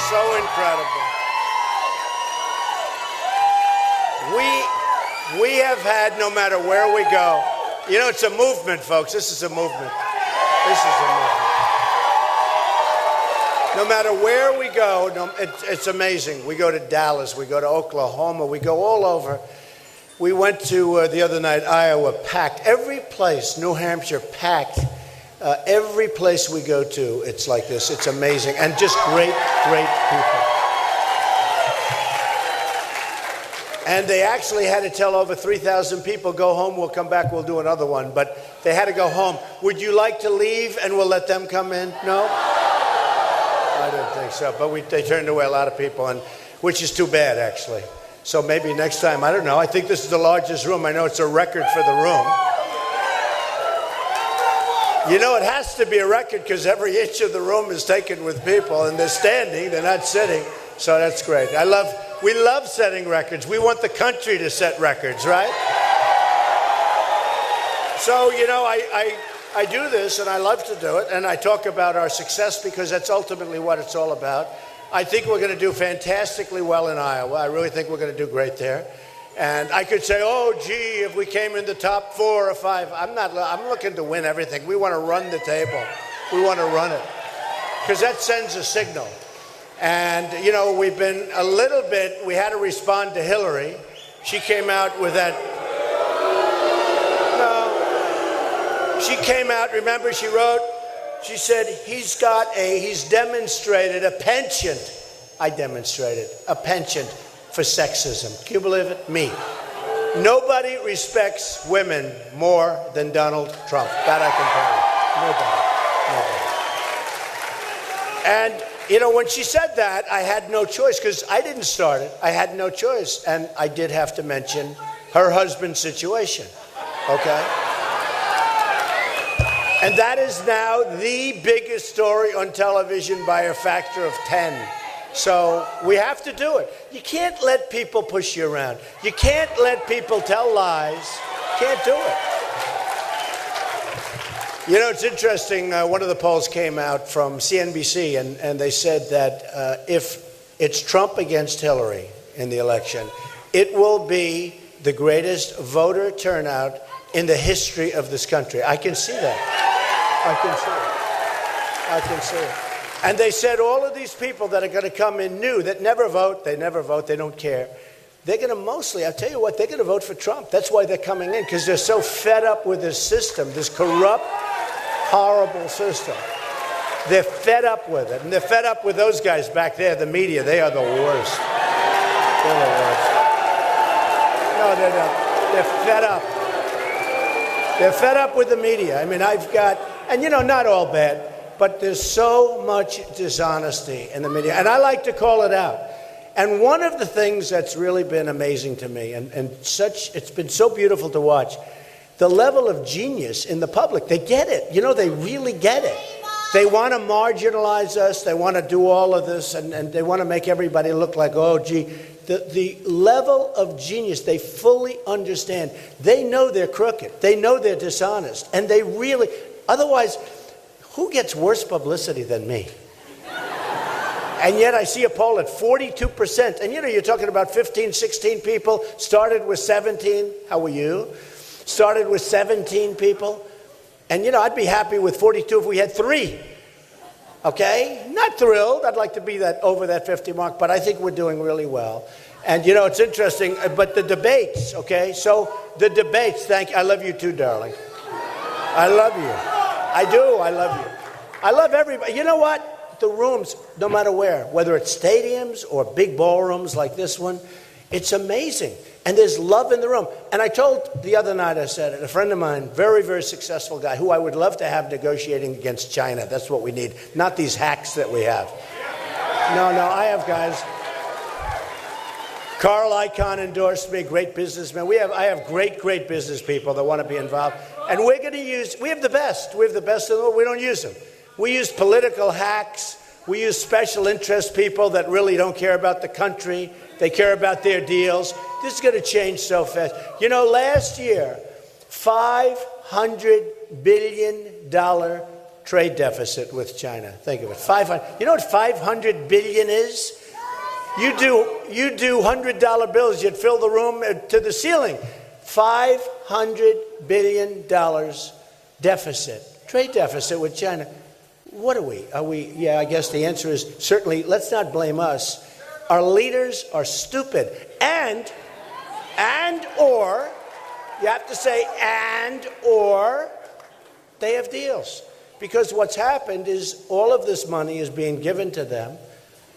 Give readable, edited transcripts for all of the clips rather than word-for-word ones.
So incredible. We have had, no matter where we go, you know, it's a movement, folks. This is a movement. This is a movement. No matter where we go, it's amazing. We go to Dallas, we go to Oklahoma, we go all over. We went to, the other night, Iowa, packed. Every place, New Hampshire, packed. Every place we go to, it's like this. It's amazing. And just great, great people. And they actually had to tell over 3,000 people, go home, we'll come back, we'll do another one. But they had to go home. Would you like to leave and we'll let them come in? No? I didn't think so. But they turned away a lot of people, which is too bad, actually. So maybe next time, I don't know. I think this is the largest room. I know it's a record for the room. You know, it has to be a record because every inch of the room is taken with people, and they're standing, they're not sitting. So that's great. We love setting records. We want the country to set records, right? So, you know, I do this, and I love to do it, and I talk about our success because that's ultimately what it's all about. I think we're going to do fantastically well in Iowa. I really think we're going to do great there. And I could say, oh, gee, if we came in the top 4 or 5. I'm looking to win everything. We want to run the table. We want to run it. Because that sends a signal. And, you know, we've been a little bit, we had to respond to Hillary. She came out with that. No. She came out, remember, she wrote, she said, he's demonstrated a penchant. I demonstrated a penchant for sexism. Can you believe it? Me. Nobody respects women more than Donald Trump. That I can tell you. Nobody. And, you know, when she said that, I had no choice because I didn't start it. I had no choice. And I did have to mention her husband's situation. Okay? And that is now the biggest story on television by a factor of 10. So we have to do it. You can't let people push you around. You can't let people tell lies. Can't do it. You know, it's interesting. One of the polls came out from CNBC, and they said that if it's Trump against Hillary in the election, it will be the greatest voter turnout in the history of this country. I can see that. I can see it. And they said all of these people that are going to come in new, that never vote, they don't care. They're going to mostly, I'll tell you what, they're going to vote for Trump. That's why they're coming in, because they're so fed up with this system, this corrupt, horrible system. They're fed up with it. And they're fed up with those guys back there, the media. They are the worst. They're the worst. No, they're not. They're fed up. They're fed up with the media. I mean, and you know, not all bad. But there's so much dishonesty in the media. And I like to call it out. And one of the things that's really been amazing to me, and it's been so beautiful to watch, the level of genius in the public. They get it. You know, they really get it. They want to marginalize us. They want to do all of this. And they want to make everybody look like, oh, gee. The level of genius, they fully understand. They know they're crooked. They know they're dishonest. And they really, otherwise, who gets worse publicity than me? And yet I see a poll at 42%. And you know, you're talking about 15, 16 people, started with 17. How were you? Started with 17 people. And you know, I'd be happy with 42 if we had 3. Okay? Not thrilled. I'd like to be over that 50 mark, but I think we're doing really well. And you know, it's interesting, but the debates, okay? So the debates, I love you too, darling. I love you. I do. I love you. I love everybody. You know what? The rooms, no matter where, whether it's stadiums or big ballrooms like this one, it's amazing. And there's love in the room. And I told the other night, I said it, a friend of mine, very, very successful guy, who I would love to have negotiating against China. That's what we need. Not these hacks that we have. No, I have guys. Carl Icahn endorsed me, great businessman. I have great business people that want to be involved. And we have the best. We have the best in the world. We don't use them. We use political hacks. We use special interest people that really don't care about the country. They care about their deals. This is going to change so fast. You know, last year, $500 billion trade deficit with China. Think of it. 500. You know what 500 billion is? You do $100 bills, you'd fill the room to the ceiling. $500 billion deficit, trade deficit with China. What are we? Yeah, I guess the answer is certainly, let's not blame us. Our leaders are stupid. Or, you have to say or, they have deals. Because what's happened is all of this money is being given to them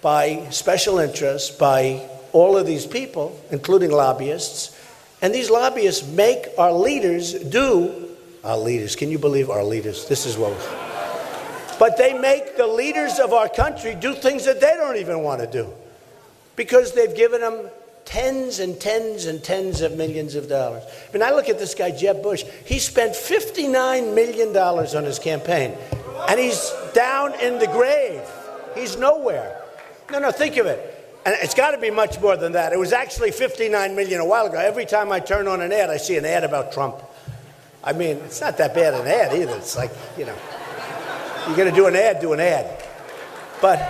by special interests, by all of these people, including lobbyists. And these lobbyists make our leaders do, our leaders, can you believe our leaders? This is what, but they make the leaders of our country do things that they don't even want to do. Because they've given them tens and tens and tens of millions of dollars. I mean, I look at this guy, Jeb Bush. He spent $59 million on his campaign. And he's down in the grave. He's nowhere. No, think of it. And it's got to be much more than that. It was actually $59 million a while ago. Every time I turn on an ad, I see an ad about Trump. I mean, it's not that bad an ad either. It's like, you're going to do an ad. But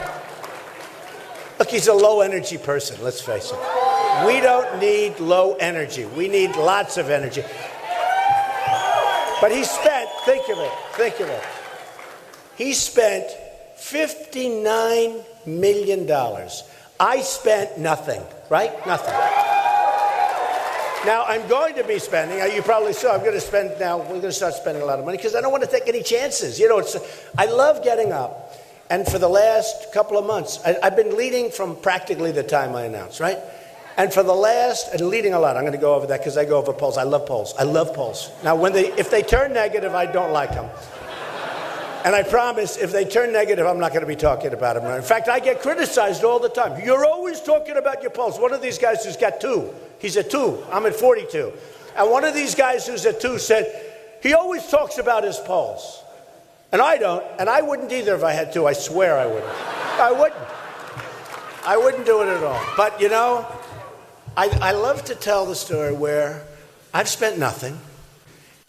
look, he's a low-energy person, let's face it. We don't need low energy. We need lots of energy. But he spent, think of it. He spent $59 million. I spent nothing, right? Nothing. Now, I'm going to be spending, you probably saw, we're going to start spending a lot of money because I don't want to take any chances. I love getting up. And for the last couple of months, I've been leading from practically the time I announced, right? And leading a lot. I'm going to go over that because I go over polls. I love polls. Now, if they turn negative, I don't like them. And I promise, if they turn negative, I'm not going to be talking about them. In fact, I get criticized all the time. You're always talking about your polls. One of these guys who's got 2. He's at 2. I'm at 42. And one of these guys who's at 2 said, he always talks about his polls. And I don't, and I wouldn't either if I had to. I swear I wouldn't. I wouldn't do it at all. But, I love to tell the story where I've spent nothing,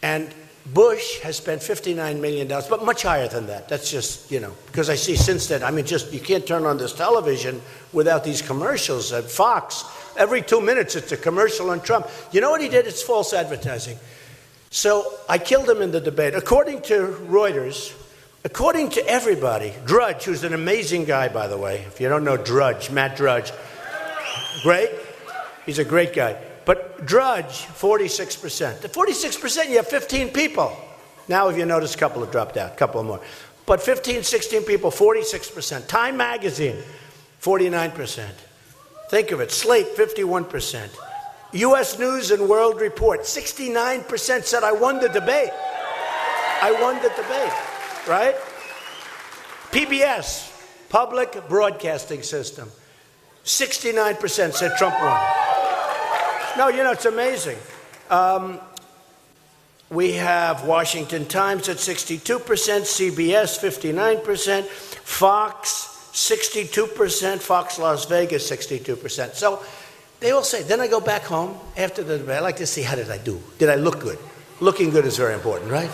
and Bush has spent $59 million, but much higher than that. That's just, because I see since then, you can't turn on this television without these commercials at Fox. Every 2 minutes, it's a commercial on Trump. You know what he did? It's false advertising. So I killed him in the debate. According to Reuters, according to everybody, Drudge, who's an amazing guy, by the way. If you don't know Drudge, Matt Drudge, great. He's a great guy. But Drudge, 46%. The 46%, you have 15 people. Now, if you notice, a couple have dropped out, a couple more. But 15, 16 people, 46%. Time Magazine, 49%. Think of it. Slate, 51%. U.S. News and World Report, 69% said I won the debate. Right? PBS, Public Broadcasting System, 69% said Trump won. No, it's amazing. We have Washington Times at 62%, CBS 59%, Fox 62%, Fox Las Vegas 62%. So they all say, then I go back home after the debate. I like to see, how did I do? Did I look good? Looking good is very important, right?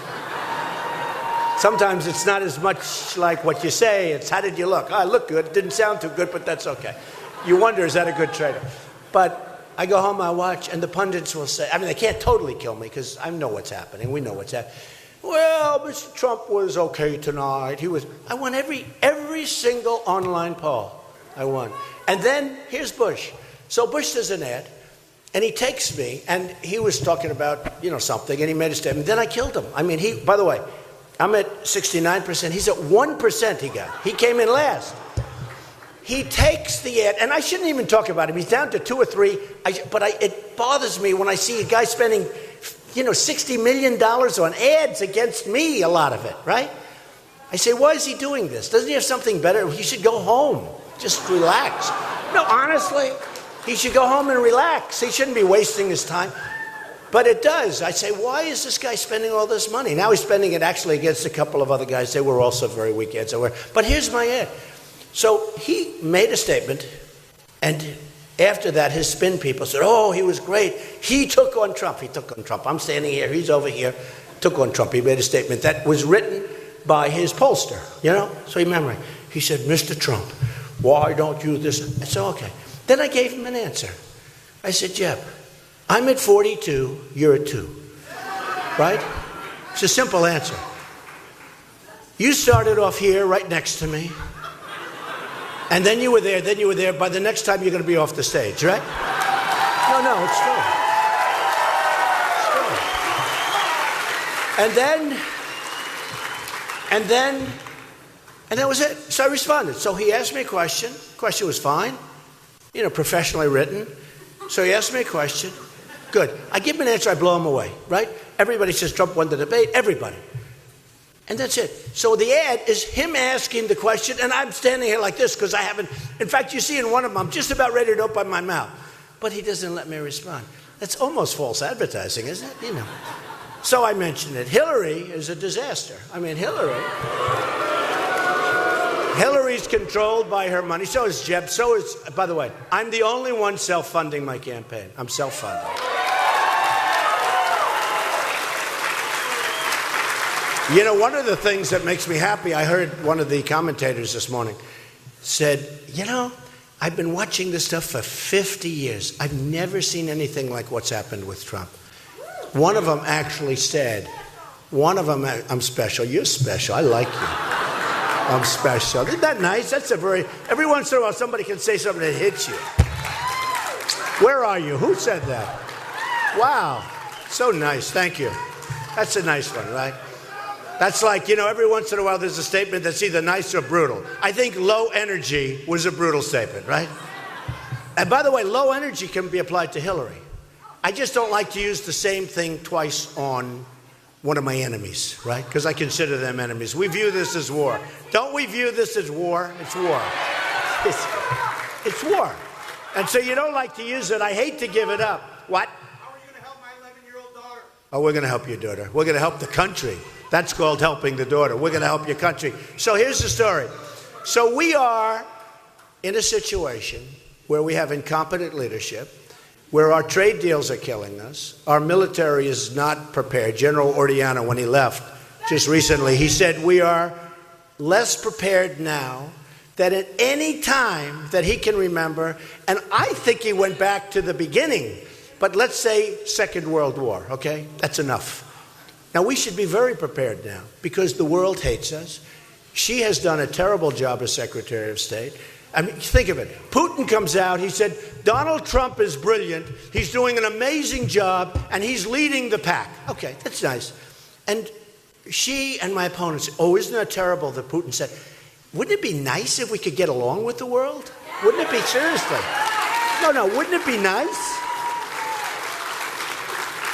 Sometimes it's not as much like what you say, it's how did you look? Oh, I look good. It didn't sound too good, but that's okay. You wonder, is that a good trade? But I go home, I watch, and the pundits will say, they can't totally kill me because I know what's happening. We know what's happening. Well, Mr. Trump was okay tonight. I won every single online poll. I won. And then here's Bush. So Bush does an ad, and he takes me, and he was talking about, something, and he made a statement. Then I killed him. By the way, I'm at 69%. He's at 1% he got. He came in last. He takes the ad, and I shouldn't even talk about him. He's down to 2 or 3. It bothers me when I see a guy spending, $60 million on ads against me, a lot of it, right? I say, why is he doing this? Doesn't he have something better? He should go home. Just relax. No, honestly, he should go home and relax. He shouldn't be wasting his time. But it does. I say, why is this guy spending all this money? Now he's spending it actually against a couple of other guys. They were also very weak ads. But here's my ad. So he made a statement, and after that, his spin people said, oh, he was great. He took on Trump. I'm standing here. He's over here. Took on Trump. He made a statement that was written by his pollster, So he remembered. He said, Mr. Trump, why don't you this? I said, okay. Then I gave him an answer. I said, Jeb, I'm at 42, you're at 2. Right? It's a simple answer. You started off here right next to me. And then you were there. By the next time, you're going to be off the stage, right? No, it's true. It's true. And that was it. So I responded. So he asked me a question. The question was fine, professionally written. So he asked me a question. Good. I give him an answer, I blow him away, right? Everybody says Trump won the debate. Everybody. And that's it. So the ad is him asking the question, and I'm standing here like this because I haven't. In fact, you see in one of them, I'm just about ready to open my mouth. But he doesn't let me respond. That's almost false advertising, isn't it? So I mentioned it. Hillary is a disaster. I mean, Hillary's controlled by her money. So is Jeb. So is, by the way, I'm the only one self-funding my campaign. I'm self-funding. One of the things that makes me happy, I heard one of the commentators this morning said, I've been watching this stuff for 50 years. I've never seen anything like what's happened with Trump. One of them actually said, I'm special. You're special. I like you. I'm special. Isn't that nice? Every once in a while somebody can say something that hits you. Where are you? Who said that? Wow. So nice. Thank you. That's a nice one, right? That's like, every once in a while there's a statement that's either nice or brutal. I think low energy was a brutal statement, right? And by the way, low energy can be applied to Hillary. I just don't like to use the same thing twice on one of my enemies, right? Because I consider them enemies. We view this as war. Don't we view this as war? It's war. It's war. And so you don't like to use it. I hate to give it up. What? How are you going to help my 11-year-old daughter? Oh, we're going to help your daughter. We're going to help the country. That's called helping the daughter. We're going to help your country. So here's the story. So we are in a situation where we have incompetent leadership, where our trade deals are killing us. Our military is not prepared. General Ordiano, when he left just recently, he said we are less prepared now than at any time that he can remember. And I think he went back to the beginning. But let's say Second World War, okay? That's enough. Now, we should be very prepared now because the world hates us. She has done a terrible job as Secretary of State. I mean, think of it. Putin comes out. He said, Donald Trump is brilliant. He's doing an amazing job, and he's leading the pack. Okay, that's nice. And she and my opponents, isn't that terrible that Putin said, wouldn't it be nice if we could get along with the world? Wouldn't it be, seriously? No, wouldn't it be nice?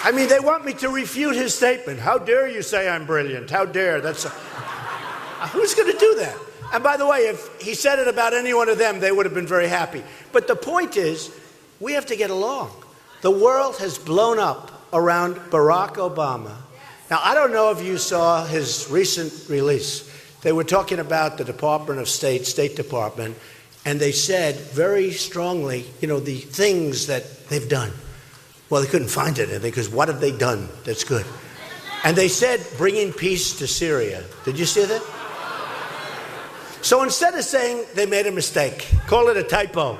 I mean, they want me to refute his statement. How dare you say I'm brilliant? How dare? Who's going to do that? And by the way, if he said it about any one of them, they would have been very happy. But the point is, we have to get along. The world has blown up around Barack Obama. Now, I don't know if you saw his recent release. They were talking about the Department of State Department, and they said very strongly, the things that they've done. Well, they couldn't find anything because what have they done that's good? And they said bringing peace to Syria. Did you see that? So instead of saying they made a mistake, call it a typo,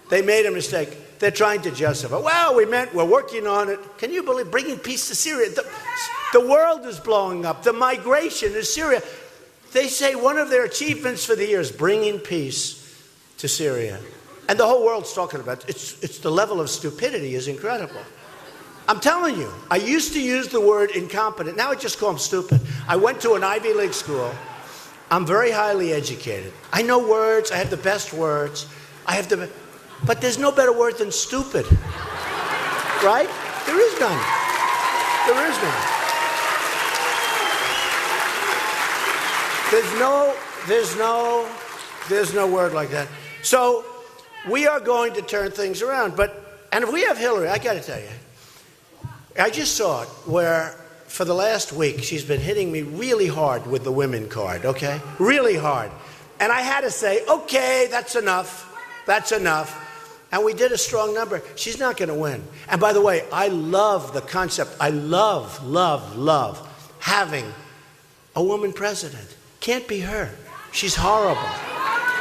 they made a mistake. They're trying to justify. Well, we're working on it. Can you believe bringing peace to Syria? The world is blowing up. The migration is Syria. They say one of their achievements for the year is bringing peace to Syria. And the whole world's talking about it. It's the level of stupidity is incredible. I'm telling you, I used to use the word incompetent. Now I just call them stupid. I went to an Ivy League school. I'm very highly educated. I know words. I have the best words. But there's no better word than stupid. Right? There is none. There is none. There's no word like that. So we are going to turn things around. And if we have Hillary, I got to tell you, I just saw it where for the last week she's been hitting me really hard with the women card, okay? Really hard. And I had to say, okay, that's enough. That's enough. And we did a strong number. She's not going to win. And by the way, I love the concept. I love having A woman president. Can't be her. She's horrible.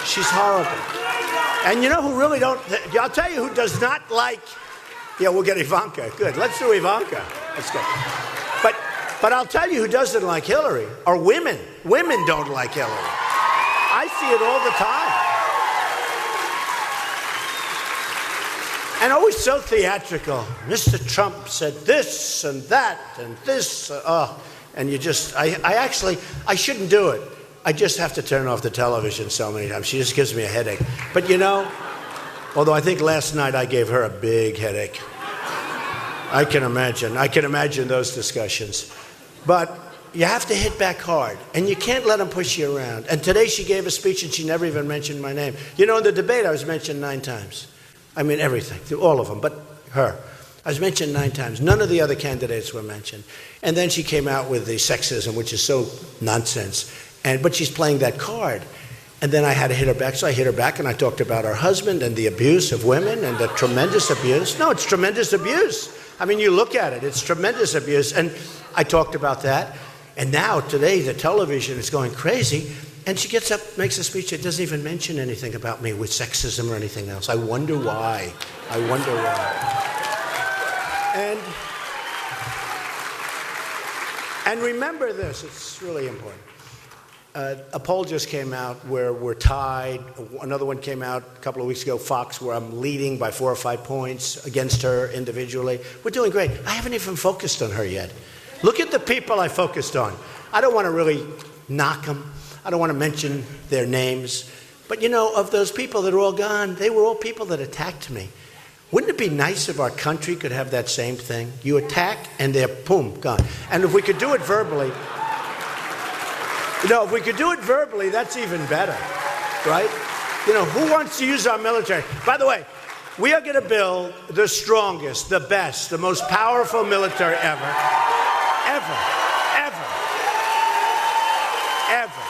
She's horrible. And you know who really don't, I'll tell you who does not like, yeah, we'll get Ivanka. Good. Let's do Ivanka. That's good. But I'll tell you who doesn't like Hillary are women. Women don't like Hillary. I see it all the time. And always so theatrical. Mr. Trump said this and that and this. And you just, I shouldn't do it. I just have to turn off the television so many times. She just gives me a headache. But you know, although I think last night I gave her a big headache. I can imagine those discussions. But you have to hit back hard, and you can't let them push you around. And today she gave a speech, and she never even mentioned my name. You know, in the debate, I was mentioned 9 times. I mean, everything, all of them, but her. I was mentioned 9 times. None of the other candidates were mentioned. And then she came out with the sexism, which is so nonsense. But she's playing that card. And then I had to hit her back, so I hit her back, and I talked about her husband and the abuse of women and the tremendous abuse. No, it's tremendous abuse. I mean, you look at it, it's tremendous abuse. And I talked about that. And now, today, the television is going crazy. And she gets up, makes a speech that doesn't even mention anything about me with sexism or anything else. I wonder why. I wonder why. And remember this, it's really important. A poll just came out where we're tied. Another one came out a couple of weeks ago, Fox, where I'm leading by 4 or 5 points against her individually. We're doing great. I haven't even focused on her yet. Look at the people I focused on. I don't want to really knock them. I don't want to mention their names. But you know, of those people that are all gone, they were all people that attacked me. Wouldn't it be nice if our country could have that same thing? You attack and they're, boom, gone. And if we could do it verbally, if we could do it verbally, that's even better, right? You know, who wants to use our military? By the way, we are going to build the strongest, the best, the most powerful military ever. Ever. Ever. Ever.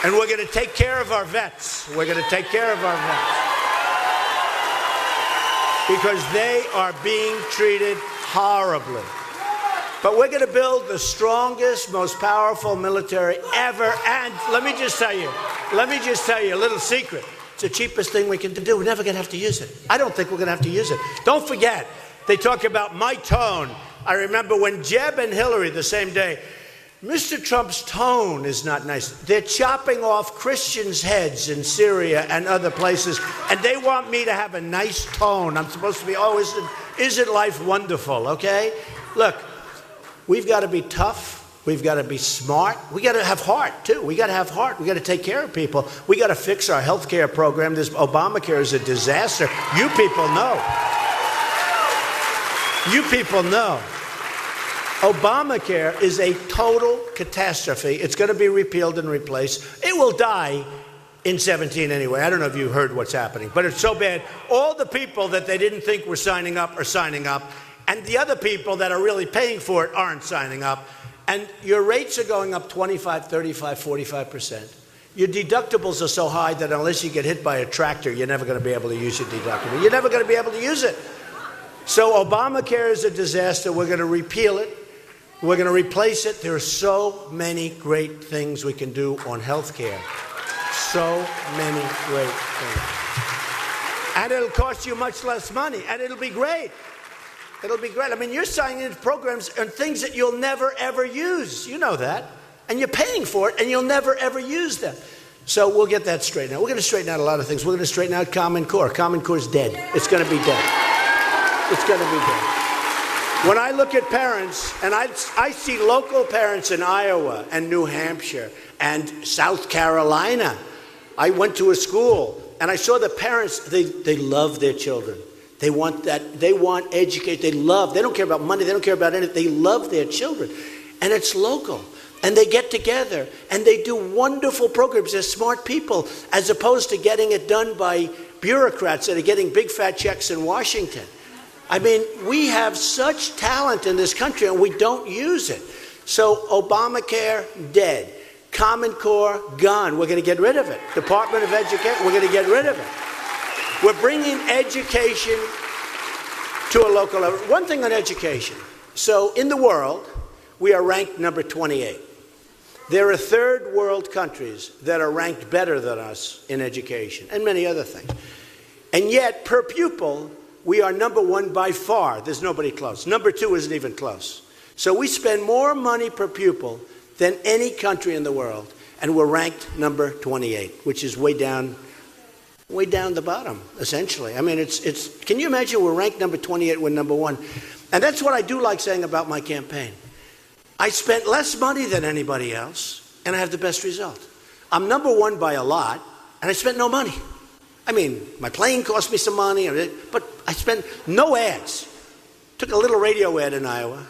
And we're going to take care of our vets. We're going to take care of our vets. Because they are being treated horribly. But we're going to build the strongest, most powerful military ever. And let me just tell you a little secret. It's the cheapest thing we can do. We're never going to have to use it. I don't think we're going to have to use it. Don't forget, they talk about my tone. I remember when Jeb and Hillary the same day, Mr. Trump's tone is not nice. They're chopping off Christians' heads in Syria and other places, and they want me to have a nice tone. I'm supposed to be, isn't life wonderful, okay? Look, we've got to be tough. We've got to be smart. We got to have heart, too. We got to have heart. We got to take care of people. We got to fix our health care program. This Obamacare is a disaster. You people know. You people know. Obamacare is a total catastrophe. It's going to be repealed and replaced. It will die in 17 anyway. I don't know if you heard what's happening, but it's so bad. All the people that they didn't think were signing up are signing up, and the other people that are really paying for it aren't signing up. And your rates are going up 25, 35, 45%. Your deductibles are so high that unless you get hit by a tractor, you're never going to be able to use your deductible. You're never going to be able to use it. So Obamacare is a disaster. We're going to repeal it. We're going to replace it. There are so many great things we can do on health care. So many great things. And it'll cost you much less money. And it'll be great. It'll be great. I mean, you're signing into programs and things that you'll never, ever use. You know that. And you're paying for it, and you'll never, ever use them. So we'll get that straightened out. We're going to straighten out a lot of things. We're going to straighten out Common Core. Common Core is dead. It's going to be dead. It's going to be dead. When I look at parents, and I see local parents in Iowa and New Hampshire and South Carolina. I went to a school, and I saw the parents, they love their children. They want that, they want educate, they don't care about money, they don't care about anything, they love their children. And it's local. And they get together, and they do wonderful programs. They're smart people, as opposed to getting it done by bureaucrats that are getting big fat checks in Washington. I mean, we have such talent in this country, and we don't use it. So Obamacare, dead. Common Core, gone. We're going to get rid of it. Department of Education, we're going to get rid of it. We're bringing education to a local level. One thing on education. So in the world, we are ranked number 28. There are third world countries that are ranked better than us in education and many other things. And yet, per pupil, we are number 1 by far. There's nobody close. Number 2 isn't even close. So we spend more money per pupil than any country in the world, and we're ranked number 28, which is way down the bottom, essentially. I mean, it's. Can you imagine we're ranked number 28, we're number 1? And that's what I do like saying about my campaign. I spent less money than anybody else, and I have the best result. I'm number 1 by a lot, and I spent no money. I mean, my plane cost me some money, but I spent no ads. Took a little radio ad in Iowa,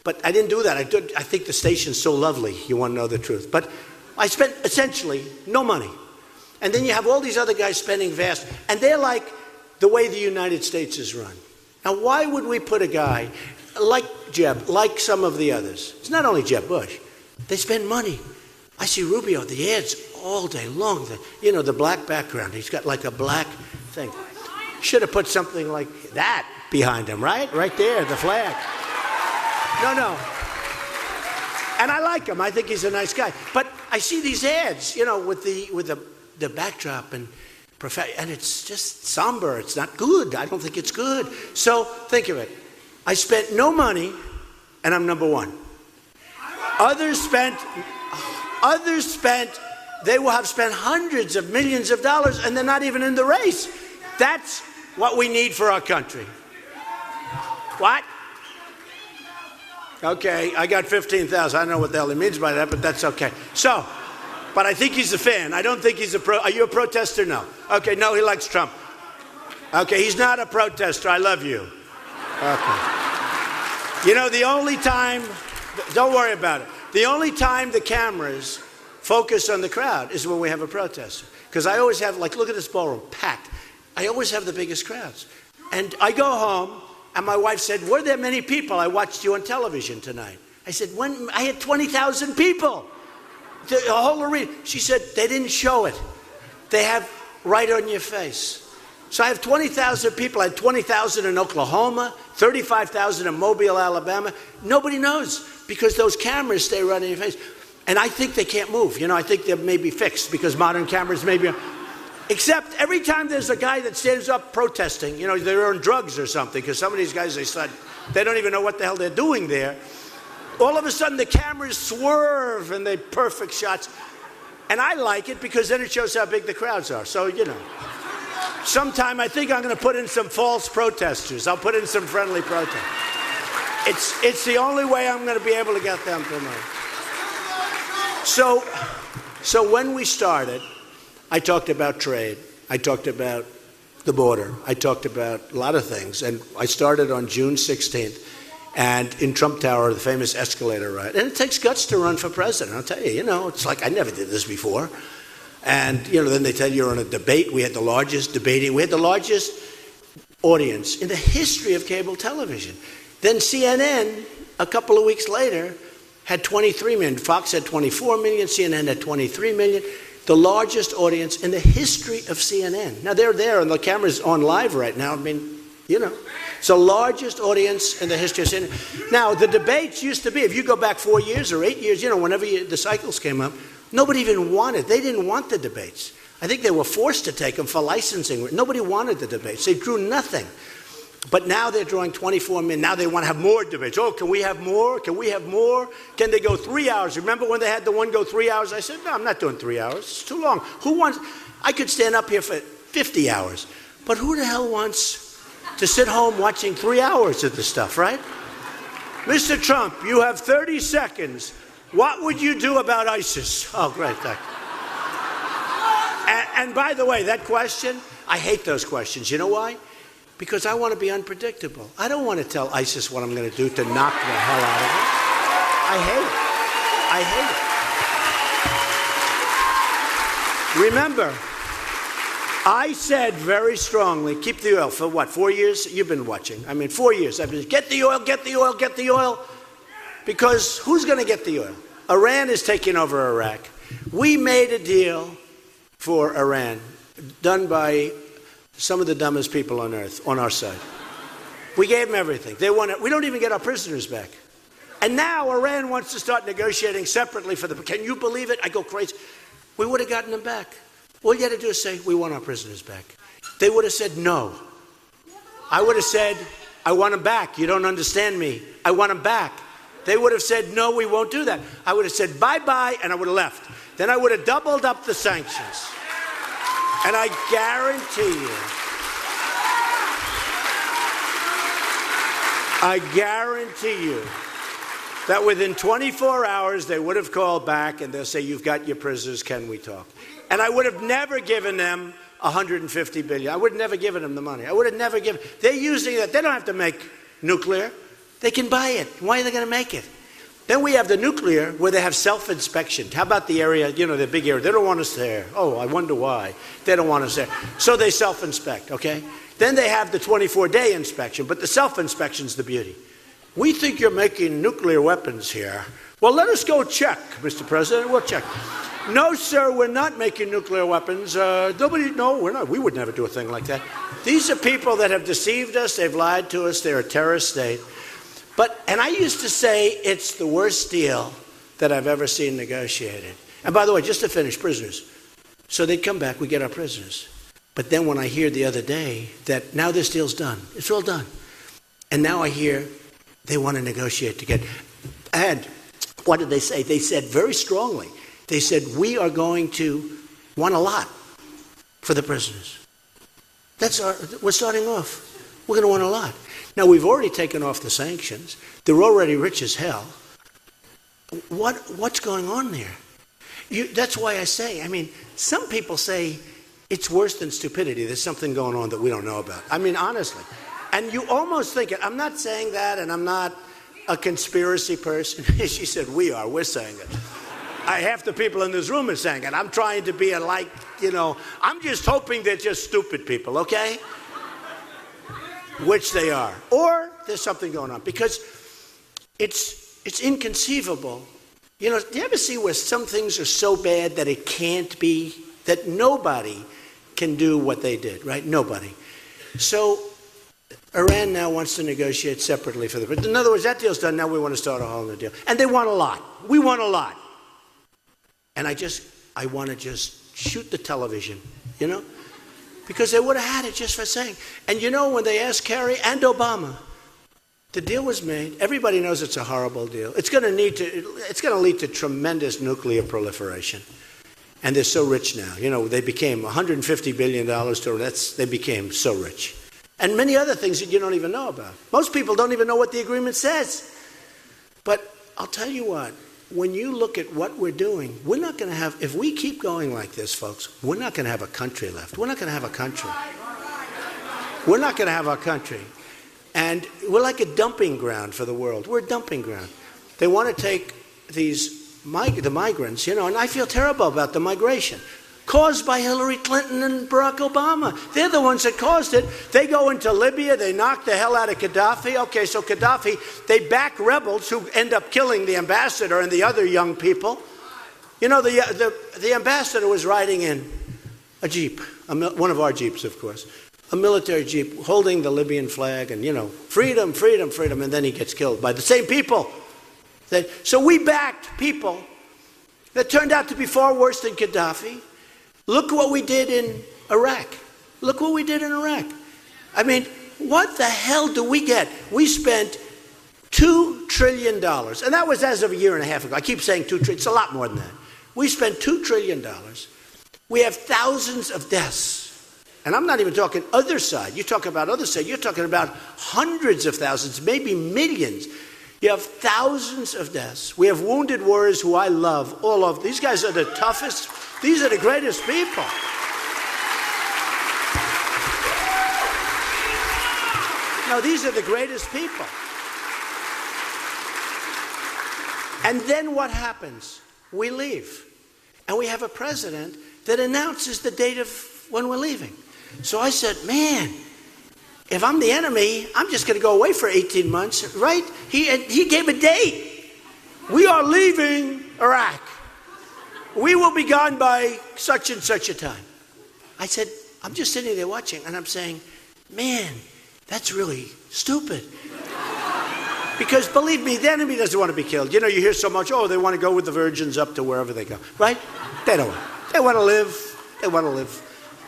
but I didn't do that. I think the station's so lovely, you want to know the truth. But I spent essentially no money. And then you have all these other guys spending vast, and they're like the way the United States is run. Now, why would we put a guy like Jeb, like some of the others? It's not only Jeb Bush. They spend money. I see Rubio, the ads all day long. The black background. He's got like a black thing. Should have put something like that behind him, right? Right there, the flag. No. And I like him. I think he's a nice guy. But I see these ads, with the backdrop and it's just somber. It's not good. I don't think it's good. So think of it. I spent no money, and I'm number 1. Others spent, they will have spent hundreds of millions of dollars, and they're not even in the race. That's what we need for our country. What? Okay, I got 15,000. I don't know what the hell he means by that, but that's okay. So, but I think he's a fan. I don't think he's are you a protester? No. Okay, no, he likes Trump. Okay, he's not a protester. I love you. Okay. The only time, don't worry about it. The only time the cameras focus on the crowd is when we have a protester. Because I always have, look at this ballroom, packed. I always have the biggest crowds. And I go home, and my wife said, were there many people? I watched you on television tonight. I said, when I had 20,000 people. The whole arena. She said, they didn't show it. They have right on your face. So I have 20,000 people. I had 20,000 in Oklahoma, 35,000 in Mobile, Alabama. Nobody knows because those cameras stay right in your face. And I think they can't move. I think they may be fixed because modern cameras may be. Except every time there's a guy that stands up protesting, they're on drugs or something because some of these guys, they don't even know what the hell they're doing there. All of a sudden the cameras swerve and they perfect shots. And I like it because then it shows how big the crowds are. So, sometime I think I'm going to put in some false protesters. I'll put in some friendly protesters. It's the only way I'm going to be able to get them to move. So when we started, I talked about trade. I talked about the border. I talked about a lot of things. And I started on June 16th. And in Trump Tower, the famous escalator ride. And it takes guts to run for president. I'll tell you, it's like I never did this before. And, then they tell you you're on a debate. We had the largest audience in the history of cable television. Then CNN, a couple of weeks later, had 23 million. Fox had 24 million. CNN had 23 million. The largest audience in the history of CNN. Now, they're there, and the camera's on live right now. I mean, It's the largest audience in the history of CNN. Now, the debates used to be, if you go back 4 years or 8 years, whenever the cycles came up, nobody even wanted. They didn't want the debates. I think they were forced to take them for licensing. Nobody wanted the debates. They drew nothing. But now they're drawing 24 million. Now they want to have more debates. Oh, can we have more? Can we have more? Can they go 3 hours? Remember when they had the one go 3 hours? I said, no, I'm not doing 3 hours. It's too long. I could stand up here for 50 hours. But who the hell wants to sit home watching 3 hours of this stuff, right? Mr. Trump, you have 30 seconds. What would you do about ISIS? Oh, great. Thank you. And by the way, that question, I hate those questions. You know why? Because I want to be unpredictable. I don't want to tell ISIS what I'm going to do to knock the hell out of it. I hate it. Remember, I said very strongly, keep the oil for what, 4 years? You've been watching. 4 years. I've been, get the oil, get the oil, get the oil. Because who's going to get the oil? Iran is taking over Iraq. We made a deal for Iran, done by some of the dumbest people on earth, on our side. We gave them everything. They want it. We don't even get our prisoners back. And now Iran wants to start negotiating separately for the... Can you believe it? I go crazy. We would have gotten them back. All you had to do is say, we want our prisoners back. They would have said no. I would have said, I want them back. You don't understand me. I want them back. They would have said, no, we won't do that. I would have said, bye-bye, and I would have left. Then I would have doubled up the sanctions. And I guarantee you that within 24 hours they would have called back and they'll say, you've got your prisoners, can we talk? And I would have never given them $150 billion. I would have never given them the money. I would have never given. They're using that. They don't have to make nuclear. They can buy it. Why are they going to make it? Then we have the nuclear where they have self-inspection. How about the area, the big area? They don't want us there. Oh, I wonder why. They don't want us there. So they self-inspect, okay? Then they have the 24-day inspection, but the self-inspection's the beauty. We think you're making nuclear weapons here. Well, let us go check, Mr. President. We'll check. No, sir, we're not making nuclear weapons. No, we're not. We would never do a thing like that. These are people that have deceived us. They've lied to us. They're a terrorist state. And I used to say it's the worst deal that I've ever seen negotiated. And by the way, just to finish, prisoners. So they'd come back, we get our prisoners. But then when I hear the other day that now this deal's done, it's all done. And now I hear they want to negotiate to get. And what did they say? They said very strongly, they said, we are going to want a lot for the prisoners. We're starting off. We're going to want a lot. Now, we've already taken off the sanctions. They're already rich as hell. What's going on there? That's why I say, some people say it's worse than stupidity. There's something going on that we don't know about. Honestly. And you almost think it. I'm not saying that, and I'm not a conspiracy person. She said, we're saying it. Half the people in this room are saying it. I'm trying to be I'm just hoping they're just stupid people, okay? Which they are. Or there's something going on. Because it's inconceivable. Do you ever see where some things are so bad that it can't be, that nobody can do what they did, right? Nobody. So Iran now wants to negotiate separately for the... In other words, that deal's done, now we want to start a whole new deal. And they want a lot. We want a lot. And I want to just shoot the television, Because they would have had it just for saying. And when they asked Kerry and Obama, the deal was made. Everybody knows it's a horrible deal. It's going to lead to tremendous nuclear proliferation. And they're so rich now. They became $150 billion they became so rich. And many other things that you don't even know about. Most people don't even know what the agreement says. But I'll tell you what, when you look at what we're doing, we're not going to have, if we keep going like this, folks, we're not going to have a country left. We're not going to have a country. We're not going to have our country. And we're like a dumping ground for the world. We're a dumping ground. They want to take the migrants, and I feel terrible about the migration caused by Hillary Clinton and Barack Obama. They're the ones that caused it. They go into Libya, they knock the hell out of Gaddafi. Okay, so Gaddafi, they back rebels who end up killing the ambassador and the other young people. The ambassador was riding in a Jeep, one of our Jeeps, of course, a military Jeep holding the Libyan flag and, freedom, freedom, freedom, and then he gets killed by the same people. So we backed people that turned out to be far worse than Gaddafi. Look what we did in Iraq. Look what we did in Iraq. What the hell do we get? We spent $2 trillion, and that was as of a year and a half ago. I keep saying $2 trillion. It's a lot more than that. We spent $2 trillion. We have thousands of deaths. And I'm not even talking other side. You talk about other side. You're talking about hundreds of thousands, maybe millions. You have thousands of deaths. We have wounded warriors who I love, all of. These guys are the toughest. These are the greatest people. No, these are the greatest people. And then what happens? We leave. And we have a president that announces the date of when we're leaving. So I said, man, if I'm the enemy, I'm just going to go away for 18 months, right? He gave a date. We are leaving Iraq. We will be gone by such and such a time. I said, I'm just sitting there watching, and I'm saying, man, that's really stupid. Because believe me, the enemy doesn't want to be killed. You know, you hear so much, oh, they want to go with the virgins up to wherever they go, right? They don't. They want to live. They want to live.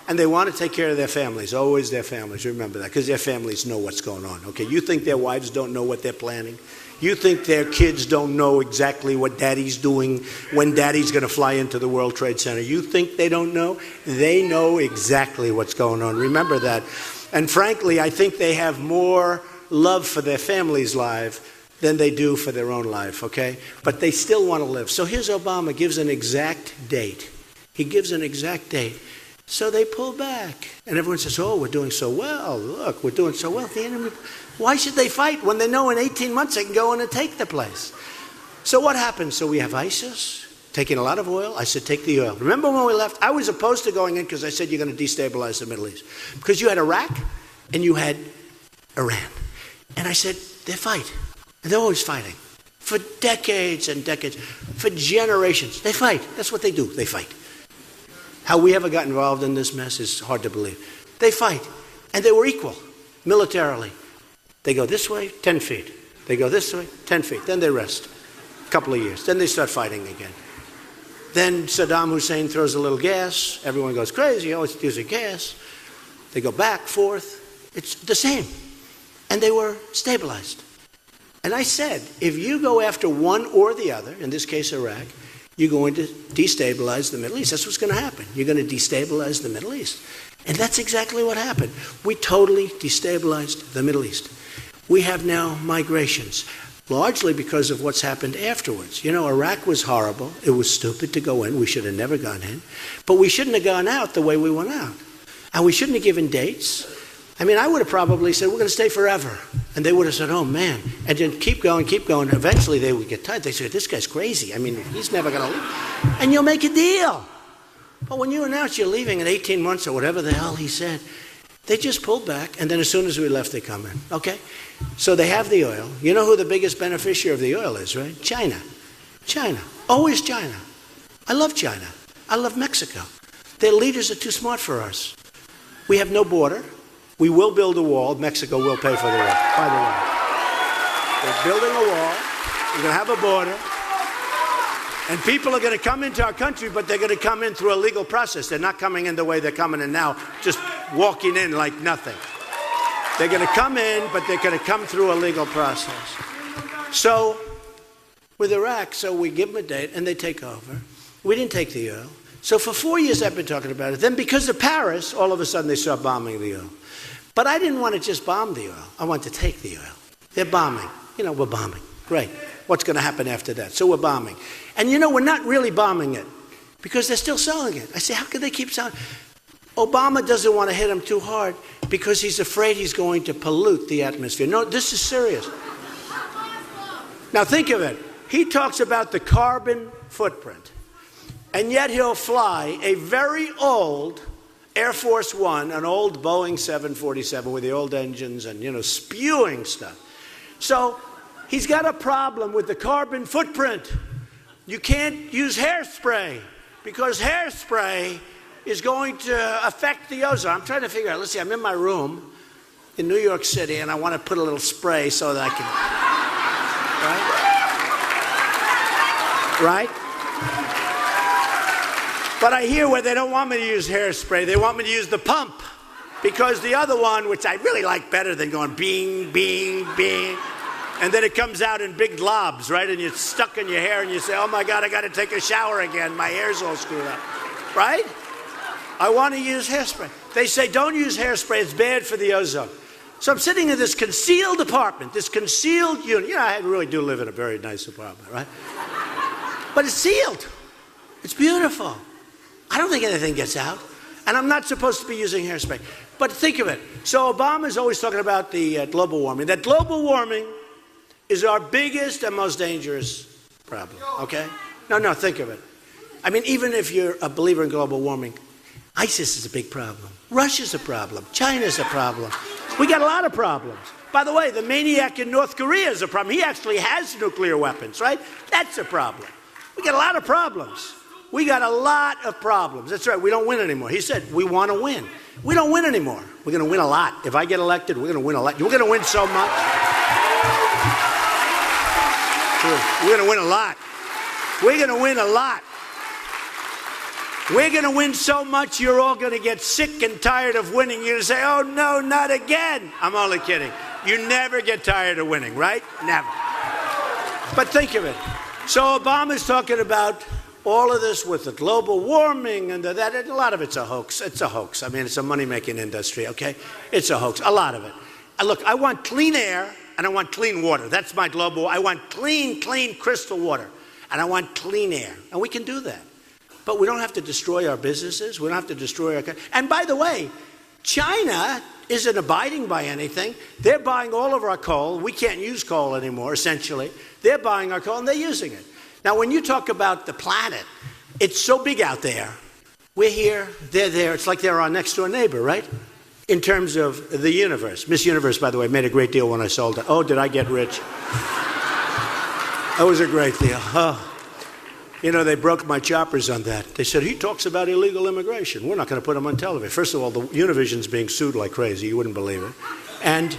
And they want to take care of their families, always their families. Remember that, because their families know what's going on, okay? You think their wives don't know what they're planning? You think their kids don't know exactly what daddy's doing when daddy's going to fly into the World Trade Center? You think they don't know? They know exactly what's going on. Remember that. And frankly, I think they have more love for their family's life than they do for their own life, okay? But they still want to live. So here's Obama gives an exact date. He gives an exact date. So they pull back. And everyone says, oh, we're doing so well. Look, we're doing so well. The enemy, why should they fight when they know in 18 months they can go in and take the place? So what happens? So we have ISIS taking a lot of oil. I said, take the oil. Remember when we left? I was opposed to going in because I said you're going to destabilize the Middle East. Because you had Iraq and you had Iran. And I said, they fight. And they're always fighting. For decades and decades. For generations. They fight. That's what they do. They fight. How we ever got involved in this mess is hard to believe. They fight. And they were equal, militarily. They go this way, 10 feet. They go this way, 10 feet. Then they rest. A couple of years. Then they start fighting again. Then Saddam Hussein throws a little gas. Everyone goes crazy. Oh, it's using gas. They go back, forth. It's the same. And they were stabilized. And I said, if you go after one or the other, in this case Iraq, you're going to destabilize the Middle East. That's what's going to happen. You're going to destabilize the Middle East. And that's exactly what happened. We totally destabilized the Middle East. We have now migrations, largely because of what's happened afterwards. You know, Iraq was horrible. It was stupid to go in. We should have never gone in. But we shouldn't have gone out the way we went out. And we shouldn't have given dates. I mean, I would have probably said, we're going to stay forever. And they would have said, oh, man. And then keep going, keep going. Eventually, they would get tired. They said, this guy's crazy. I mean, he's never going to leave. And you'll make a deal. But when you announce you're leaving in 18 months or whatever the hell he said, they just pulled back. And then as soon as we left, they come in. Okay? So they have the oil. You know who the biggest beneficiary of the oil is, right? China. China. Always China. I love China. I love Mexico. Their leaders are too smart for us. We have no border. We will build a wall. Mexico will pay for the wall, by the way. We're building a wall. We're going to have a border. And people are going to come into our country, but they're going to come in through a legal process. They're not coming in the way they're coming in now, just walking in like nothing. They're going to come in, but they're going to come through a legal process. So with Iraq, so we give them a date, and they take over. We didn't take the oil. So for 4 years, I've been talking about it. Then because of Paris, all of a sudden, they start bombing the oil. But I didn't want to just bomb the oil. I wanted to take the oil. They're bombing. You know, we're bombing. Great. What's going to happen after that? So we're bombing. And you know, we're not really bombing it because they're still selling it. I say, how can they keep selling? Obama doesn't want to hit them too hard because he's afraid he's going to pollute the atmosphere. No, this is serious. Now think of it. He talks about the carbon footprint. And yet he'll fly a very old Air Force One, an old Boeing 747 with the old engines and, you know, spewing stuff. So he's got a problem with the carbon footprint. You can't use hairspray because hairspray is going to affect the ozone. I'm trying to figure out. Let's see, I'm in my room in New York City and I want to put a little spray so that I can, right? Right? But I hear where they don't want me to use hairspray. They want me to use the pump. Because the other one, which I really like better than going bing, bing, bing, and then it comes out in big globs, right? And you're stuck in your hair and you say, oh my God, I got to take a shower again. My hair's all screwed up. Right? I want to use hairspray. They say, don't use hairspray. It's bad for the ozone. So I'm sitting in this concealed apartment, this concealed unit. You know, I really do live in a very nice apartment, right? But it's sealed. It's beautiful. I don't think anything gets out. And I'm not supposed to be using hairspray. But think of it. So Obama's always talking about the global warming. That global warming is our biggest and most dangerous problem, okay? No, think of it. I mean, even if you're a believer in global warming, ISIS is a big problem. Russia's a problem. China's a problem. We got a lot of problems. By the way, the maniac in North Korea is a problem. He actually has nuclear weapons, right? That's a problem. We got a lot of problems. We got a lot of problems. That's right. We don't win anymore. He said, we want to win. We don't win anymore. We're going to win a lot. If I get elected, we're going to win a lot. We're going to win so much. We're going to win a lot. We're going to win a lot. We're going to win so much you're all going to get sick and tired of winning. You're going to say, oh, no, not again. I'm only kidding. You never get tired of winning, right? Never. But think of it. So Obama's talking about all of this with the global warming and that. And a lot of it's a hoax. It's a hoax. I mean, it's a money-making industry, okay? It's a hoax. A lot of it. Look, I want clean air and I want clean water. That's my global. I want clean crystal water. And I want clean air. And we can do that. But we don't have to destroy our businesses. We don't have to destroy our... And by the way, China isn't abiding by anything. They're buying all of our coal. We can't use coal anymore, essentially. They're buying our coal and they're using it. Now, when you talk about the planet, it's so big out there. We're here, they're there. It's like they're our next-door neighbor, right? In terms of the universe. Miss Universe, by the way, made a great deal when I sold it. Oh, did I get rich? That was a great deal. Oh. You know, they broke my choppers on that. They said, he talks about illegal immigration. We're not going to put him on television. First of all, the Univision's being sued like crazy. You wouldn't believe it. And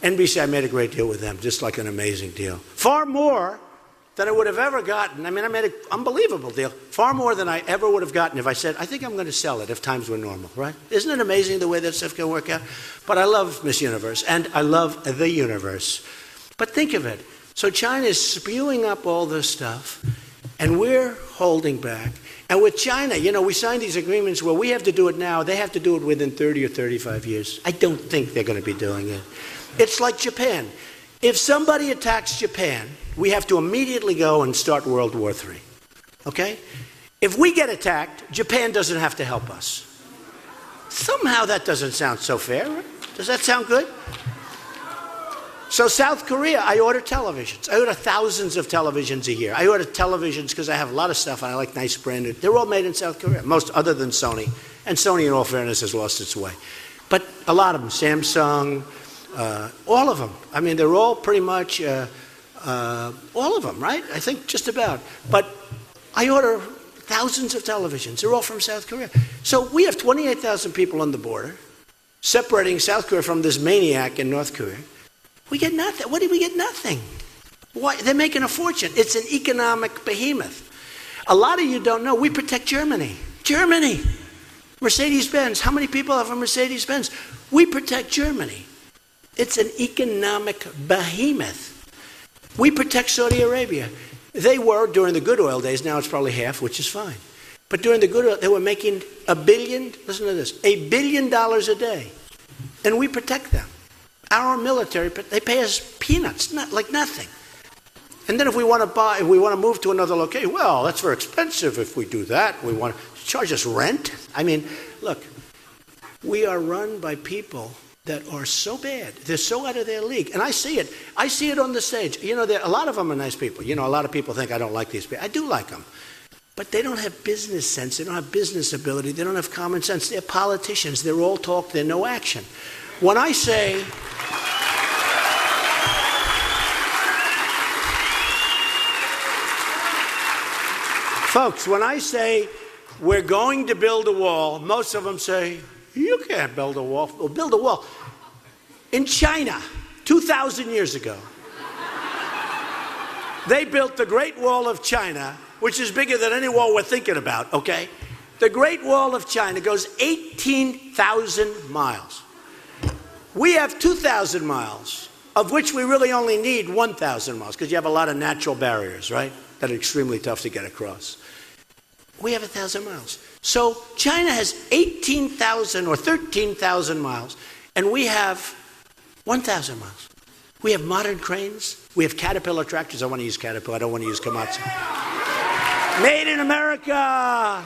NBC, I made a great deal with them, just like an amazing deal. Far more than I would have ever gotten. I mean, I made an unbelievable deal. Far more than I ever would have gotten if I said, I think I'm going to sell it if times were normal, right? Isn't it amazing the way that stuff can work out? But I love Miss Universe, and I love the universe. But think of it. So China is spewing up all this stuff, and we're holding back. And with China, you know, we signed these agreements where we have to do it now. They have to do it within 30 or 35 years. I don't think they're going to be doing it. It's like Japan. If somebody attacks Japan, we have to immediately go and start World War III. Okay? If we get attacked, Japan doesn't have to help us. Somehow that doesn't sound so fair. Right? Does that sound good? So South Korea, I order televisions. I order thousands of televisions a year. I order televisions because I have a lot of stuff and I like nice brand new. They're all made in South Korea, most other than Sony. And Sony, in all fairness, has lost its way. But a lot of them, Samsung, all of them. I mean, they're all pretty much, all of them, right? I think just about. But I order thousands of televisions. They're all from South Korea. So we have 28,000 people on the border, separating South Korea from this maniac in North Korea. We get nothing. What do we get? Nothing. Why? They're making a fortune. It's an economic behemoth. A lot of you don't know, we protect Germany. Germany. Mercedes-Benz. How many people have a Mercedes-Benz? We protect Germany. It's an economic behemoth. We protect Saudi Arabia. They were, during the good oil days, now it's probably half, which is fine. But during the good oil, they were making $1 billion, listen to this, $1 billion a day. And we protect them. Our military, they pay us peanuts, like nothing. And then if we want to move to another location, well, that's very expensive if we do that. We want to charge us rent. I mean, look, we are run by people that are so bad. They're so out of their league. And I see it. I see it on the stage. You know, a lot of them are nice people. You know, a lot of people think I don't like these people. I do like them. But they don't have business sense. They don't have business ability. They don't have common sense. They're politicians. They're all talk. They're no action. When I say... Folks, when I say we're going to build a wall, most of them say, you can't build a wall. Well, build a wall. In China, 2,000 years ago, they built the Great Wall of China, which is bigger than any wall we're thinking about, okay? The Great Wall of China goes 18,000 miles. We have 2,000 miles, of which we really only need 1,000 miles, because you have a lot of natural barriers, right, that are extremely tough to get across. We have 1,000 miles. So China has 18,000 or 13,000 miles, and we have 1,000 miles. We have modern cranes. We have Caterpillar tractors. I want to use Caterpillar. I don't want to use Komatsu. Made in America.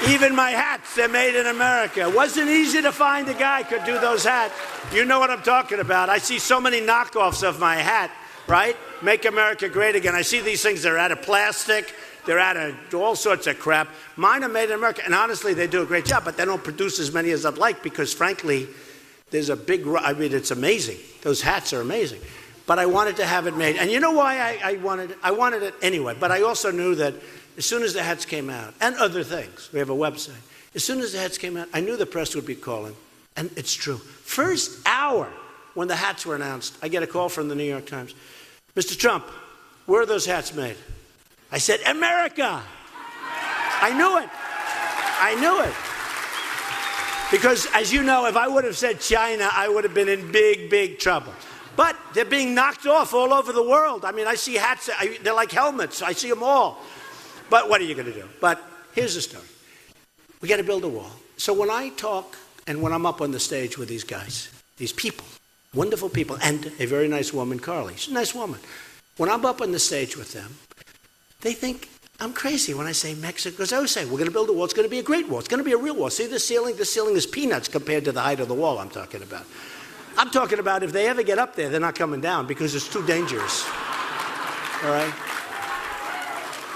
Even my hats, they're made in America. It wasn't easy to find a guy who could do those hats. You know what I'm talking about. I see so many knockoffs of my hat, right? Make America Great Again. I see these things, they're out of plastic. They're out of all sorts of crap. Mine are made in America. And honestly, they do a great job, but they don't produce as many as I'd like because, frankly, there's a big, I mean, it's amazing. Those hats are amazing. But I wanted to have it made. And you know why I wanted it? I wanted it anyway. But I also knew that as soon as the hats came out, and other things, we have a website. As soon as the hats came out, I knew the press would be calling. And it's true. First hour when the hats were announced, I get a call from the New York Times. Mr. Trump, where are those hats made? I said, America. I knew it. I knew it. Because, as you know, if I would have said China, I would have been in big, big trouble. But they're being knocked off all over the world. I mean, I see hats, they're like helmets. I see them all. But what are you going to do? But here's the story. We got to build a wall. So when I talk and when I'm up on the stage with these guys, these people, wonderful people, and a very nice woman, Carly. She's a nice woman. When I'm up on the stage with them, they think I'm crazy when I say Mexico. Because I always say, we're going to build a wall. It's going to be a great wall. It's going to be a real wall. See the ceiling? The ceiling is peanuts compared to the height of the wall I'm talking about. I'm talking about if they ever get up there, they're not coming down because it's too dangerous. All right?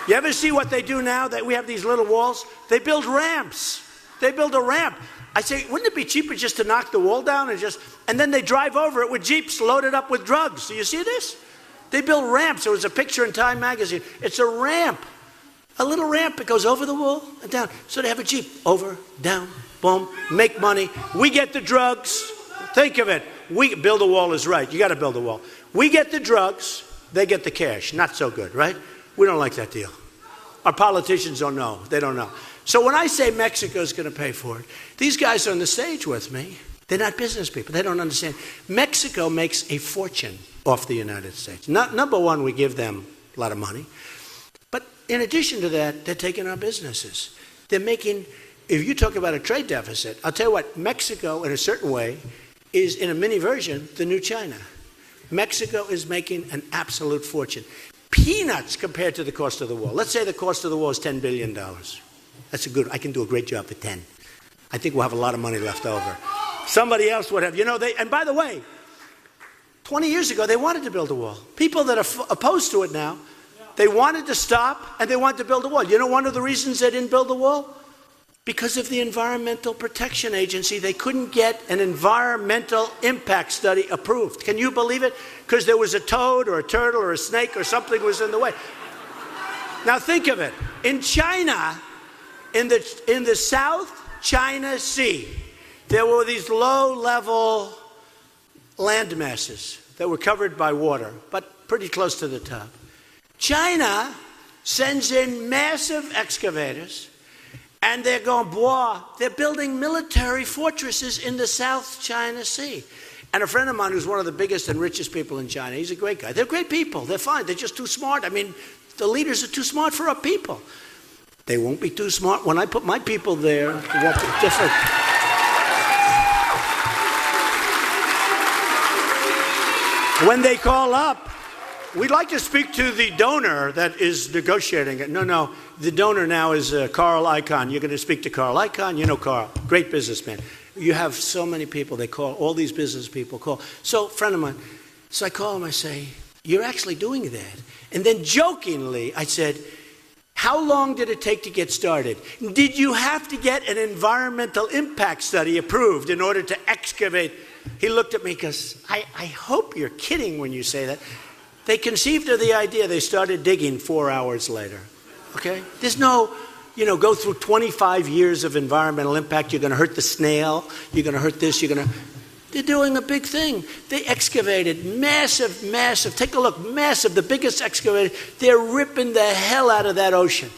You ever see what they do now that we have these little walls? They build ramps. They build a ramp. I say, wouldn't it be cheaper just to knock the wall down and then they drive over it with Jeeps loaded up with drugs? Do you see this? They build ramps. There was a picture in Time magazine. It's a ramp. A little ramp that goes over the wall and down. So they have a Jeep. Over, down, boom, make money. We get the drugs. Think of it. We build a wall is right. You got to build a wall. We get the drugs. They get the cash. Not so good, right? We don't like that deal. Our politicians don't know. They don't know. So when I say Mexico's going to pay for it, these guys on the stage with me, they're not business people. They don't understand. Mexico makes a fortune off the United States. Number one, we give them a lot of money. But in addition to that, they're taking our businesses. They're making, if you talk about a trade deficit, I'll tell you what, Mexico in a certain way is, in a mini version, the new China. Mexico is making an absolute fortune. Peanuts compared to the cost of the wall. Let's say the cost of the wall is $10 billion. That's I can do a great job for 10. I think we'll have a lot of money left over. Somebody else would have, and by the way, 20 years ago, they wanted to build a wall. People that are opposed to it now, they wanted to stop and they wanted to build a wall. You know one of the reasons they didn't build the wall? Because of the Environmental Protection Agency. They couldn't get an environmental impact study approved. Can you believe it? Because there was a toad or a turtle or a snake or something was in the way. Now think of it. In China, in the South China Sea, there were these low-level land masses that were covered by water, but pretty close to the top. China sends in massive excavators, and they're going, they're building military fortresses in the South China Sea. And a friend of mine who's one of the biggest and richest people in China, he's a great guy. They're great people. They're fine. They're just too smart. I mean, the leaders are too smart for our people. They won't be too smart. When I put my people there, it won't be different. When they call up, we'd like to speak to the donor that is negotiating it. No, the donor now is Carl Icahn. You're going to speak to Carl Icahn. You know Carl, great businessman. You have so many people, they call, all these business people call. So, friend of mine, so I call him, I say, you're actually doing that. And then jokingly, I said, how long did it take to get started? Did you have to get an environmental impact study approved in order to excavate? He looked at me because I hope you're kidding when you say that. They conceived of the idea. They started digging 4 hours later. Okay? There's no, go through 25 years of environmental impact. You're going to hurt the snail. You're going to hurt this. They're doing a big thing. They excavated massive, take a look, massive, the biggest excavator. They're ripping the hell out of that ocean.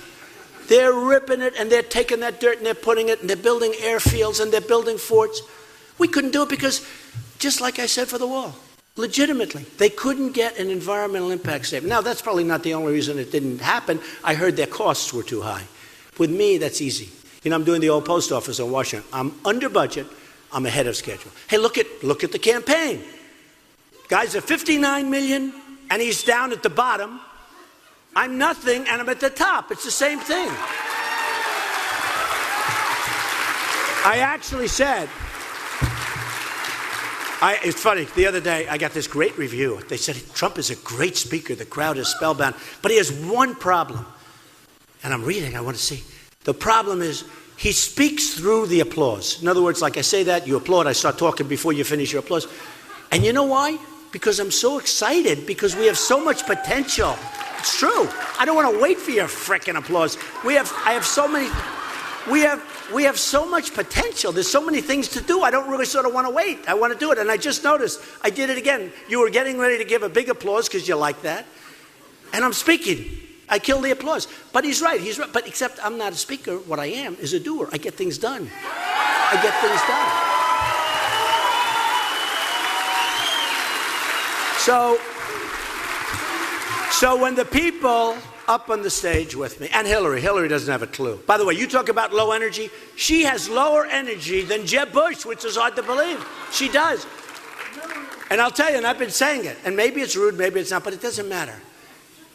They're ripping it, and they're taking that dirt, and they're putting it, and they're building airfields, and they're building forts. We couldn't do it because, just like I said for the wall, legitimately, they couldn't get an environmental impact statement. Now, that's probably not the only reason it didn't happen. I heard their costs were too high. With me, that's easy. I'm doing the old post office in Washington. I'm under budget. I'm ahead of schedule. Hey, look at the campaign. Guys are 59 million, and he's down at the bottom. I'm nothing, and I'm at the top. It's the same thing. I actually said, it's funny, the other day I got this great review. They said, Trump is a great speaker. The crowd is spellbound. But he has one problem. And I'm reading, I want to see. The problem is, he speaks through the applause. In other words, like I say that, you applaud, I start talking before you finish your applause. And you know why? Because I'm so excited, because we have so much potential. It's true. I don't want to wait for your frickin' applause. I have so many. we have so much potential. There's so many things to do. I don't really sort of want to wait. I want to do it. And I just noticed I did it again. You were getting ready to give a big applause because you like that. And I'm speaking. I kill the applause. But he's right. He's right. But except I'm not a speaker. What I am is a doer. I get things done. I get things done. So when the people up on the stage with me, and Hillary doesn't have a clue. By the way, you talk about low energy. She has lower energy than Jeb Bush, which is hard to believe. She does. And I'll tell you, and I've been saying it, and maybe it's rude, maybe it's not, but it doesn't matter.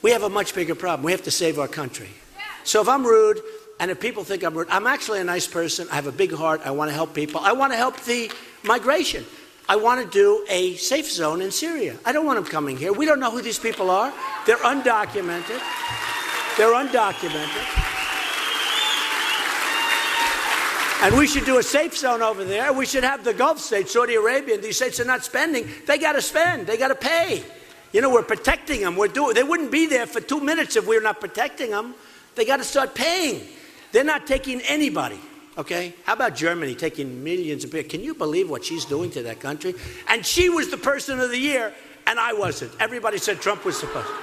We have a much bigger problem. We have to save our country. So if I'm rude, and if people think I'm rude, I'm actually a nice person. I have a big heart. I want to help people. I want to help the migration. I want to do a safe zone in Syria. I don't want them coming here. We don't know who these people are. They're undocumented. They're undocumented. And we should do a safe zone over there. We should have the Gulf states, Saudi Arabia, and these states are not spending. They got to spend. They got to pay. You know, we're protecting them. They wouldn't be there for 2 minutes if we were not protecting them. They got to start paying. They're not taking anybody. Okay? How about Germany taking millions of people? Can you believe what she's doing to that country? And she was the person of the year, and I wasn't. Everybody said Trump was supposed to.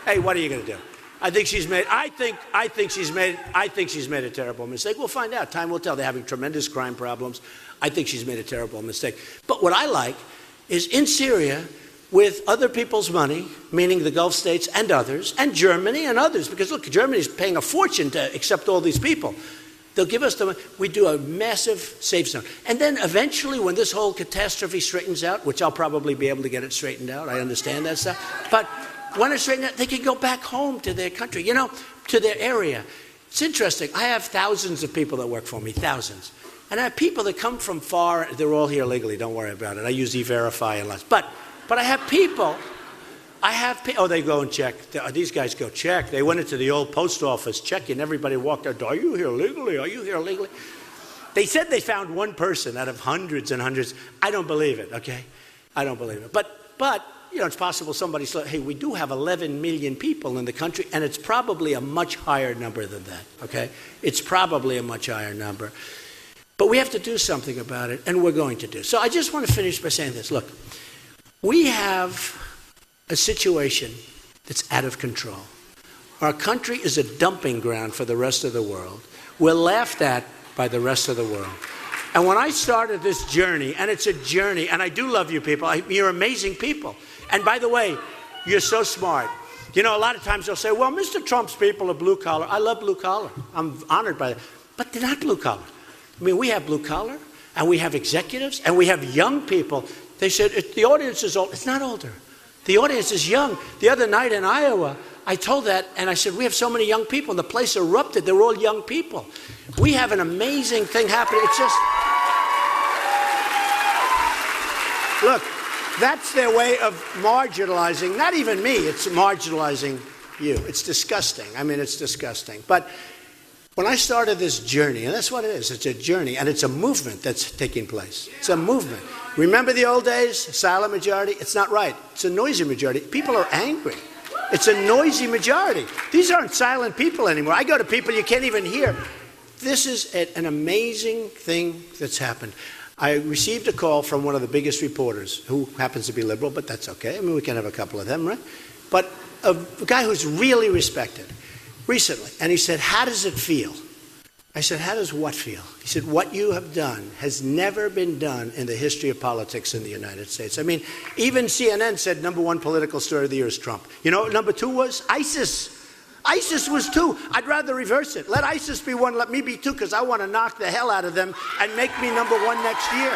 Hey, what are you going to do? I think she's made a terrible mistake. We'll find out. Time will tell. They're having tremendous crime problems. I think she's made a terrible mistake. But what I like is in Syria, with other people's money, meaning the Gulf states and others, and Germany and others, because look, Germany's paying a fortune to accept all these people. They'll give us the money. We do a massive safe zone. And then eventually when this whole catastrophe straightens out, which I'll probably be able to get it straightened out, I understand that stuff, but when it's straightened out, they can go back home to their country, you know, to their area. It's interesting. I have thousands of people that work for me, thousands. And I have people that come from far. They're all here legally. Don't worry about it. I use E-Verify and less. But I have people. Oh, they go and check. These guys go check. They went into the old post office checking. Everybody walked out. Are you here legally? Are you here legally? They said they found one person out of hundreds and hundreds. I don't believe it, okay? I don't believe it. But you know, it's possible somebody's like, hey, we do have 11 million people in the country, and it's probably a much higher number than that, okay? It's probably a much higher number. But we have to do something about it, and we're going to do. So I just want to finish by saying this. Look, we have a situation that's out of control. Our country is a dumping ground for the rest of the world. We're laughed at by the rest of the world. And when I started this journey, and it's a journey, and I do love you people, you're amazing people. And by the way, you're so smart. You know, a lot of times they'll say, well, Mr. Trump's people are blue collar. I love blue collar. I'm honored by that. But they're not blue collar. I mean, we have blue collar, and we have executives, and we have young people. They said, the audience is old. It's not older. The audience is young. The other night in Iowa, I told that, and I said, we have so many young people, and the place erupted. They're all young people. We have an amazing thing happening. It's just, look, that's their way of marginalizing, not even me, it's marginalizing you. It's disgusting. I mean, it's disgusting. But when I started this journey, and that's what it is, it's a journey, and it's a movement that's taking place. It's a movement. Remember the old days? Silent majority? It's not right. It's a noisy majority. People are angry. It's a noisy majority. These aren't silent people anymore. I go to people you can't even hear. This is an amazing thing that's happened. I received a call from one of the biggest reporters, who happens to be liberal, but that's okay. I mean, we can have a couple of them, right? But a guy who's really respected recently. And he said, how does it feel? I said, how does what feel? He said, what you have done has never been done in the history of politics in the United States. I mean, even CNN said #1 political story of the year is Trump. You know what #2 was? ISIS. ISIS was 2. I'd rather reverse it. Let ISIS be 1, let me be 2, because I want to knock the hell out of them and make me #1 next year.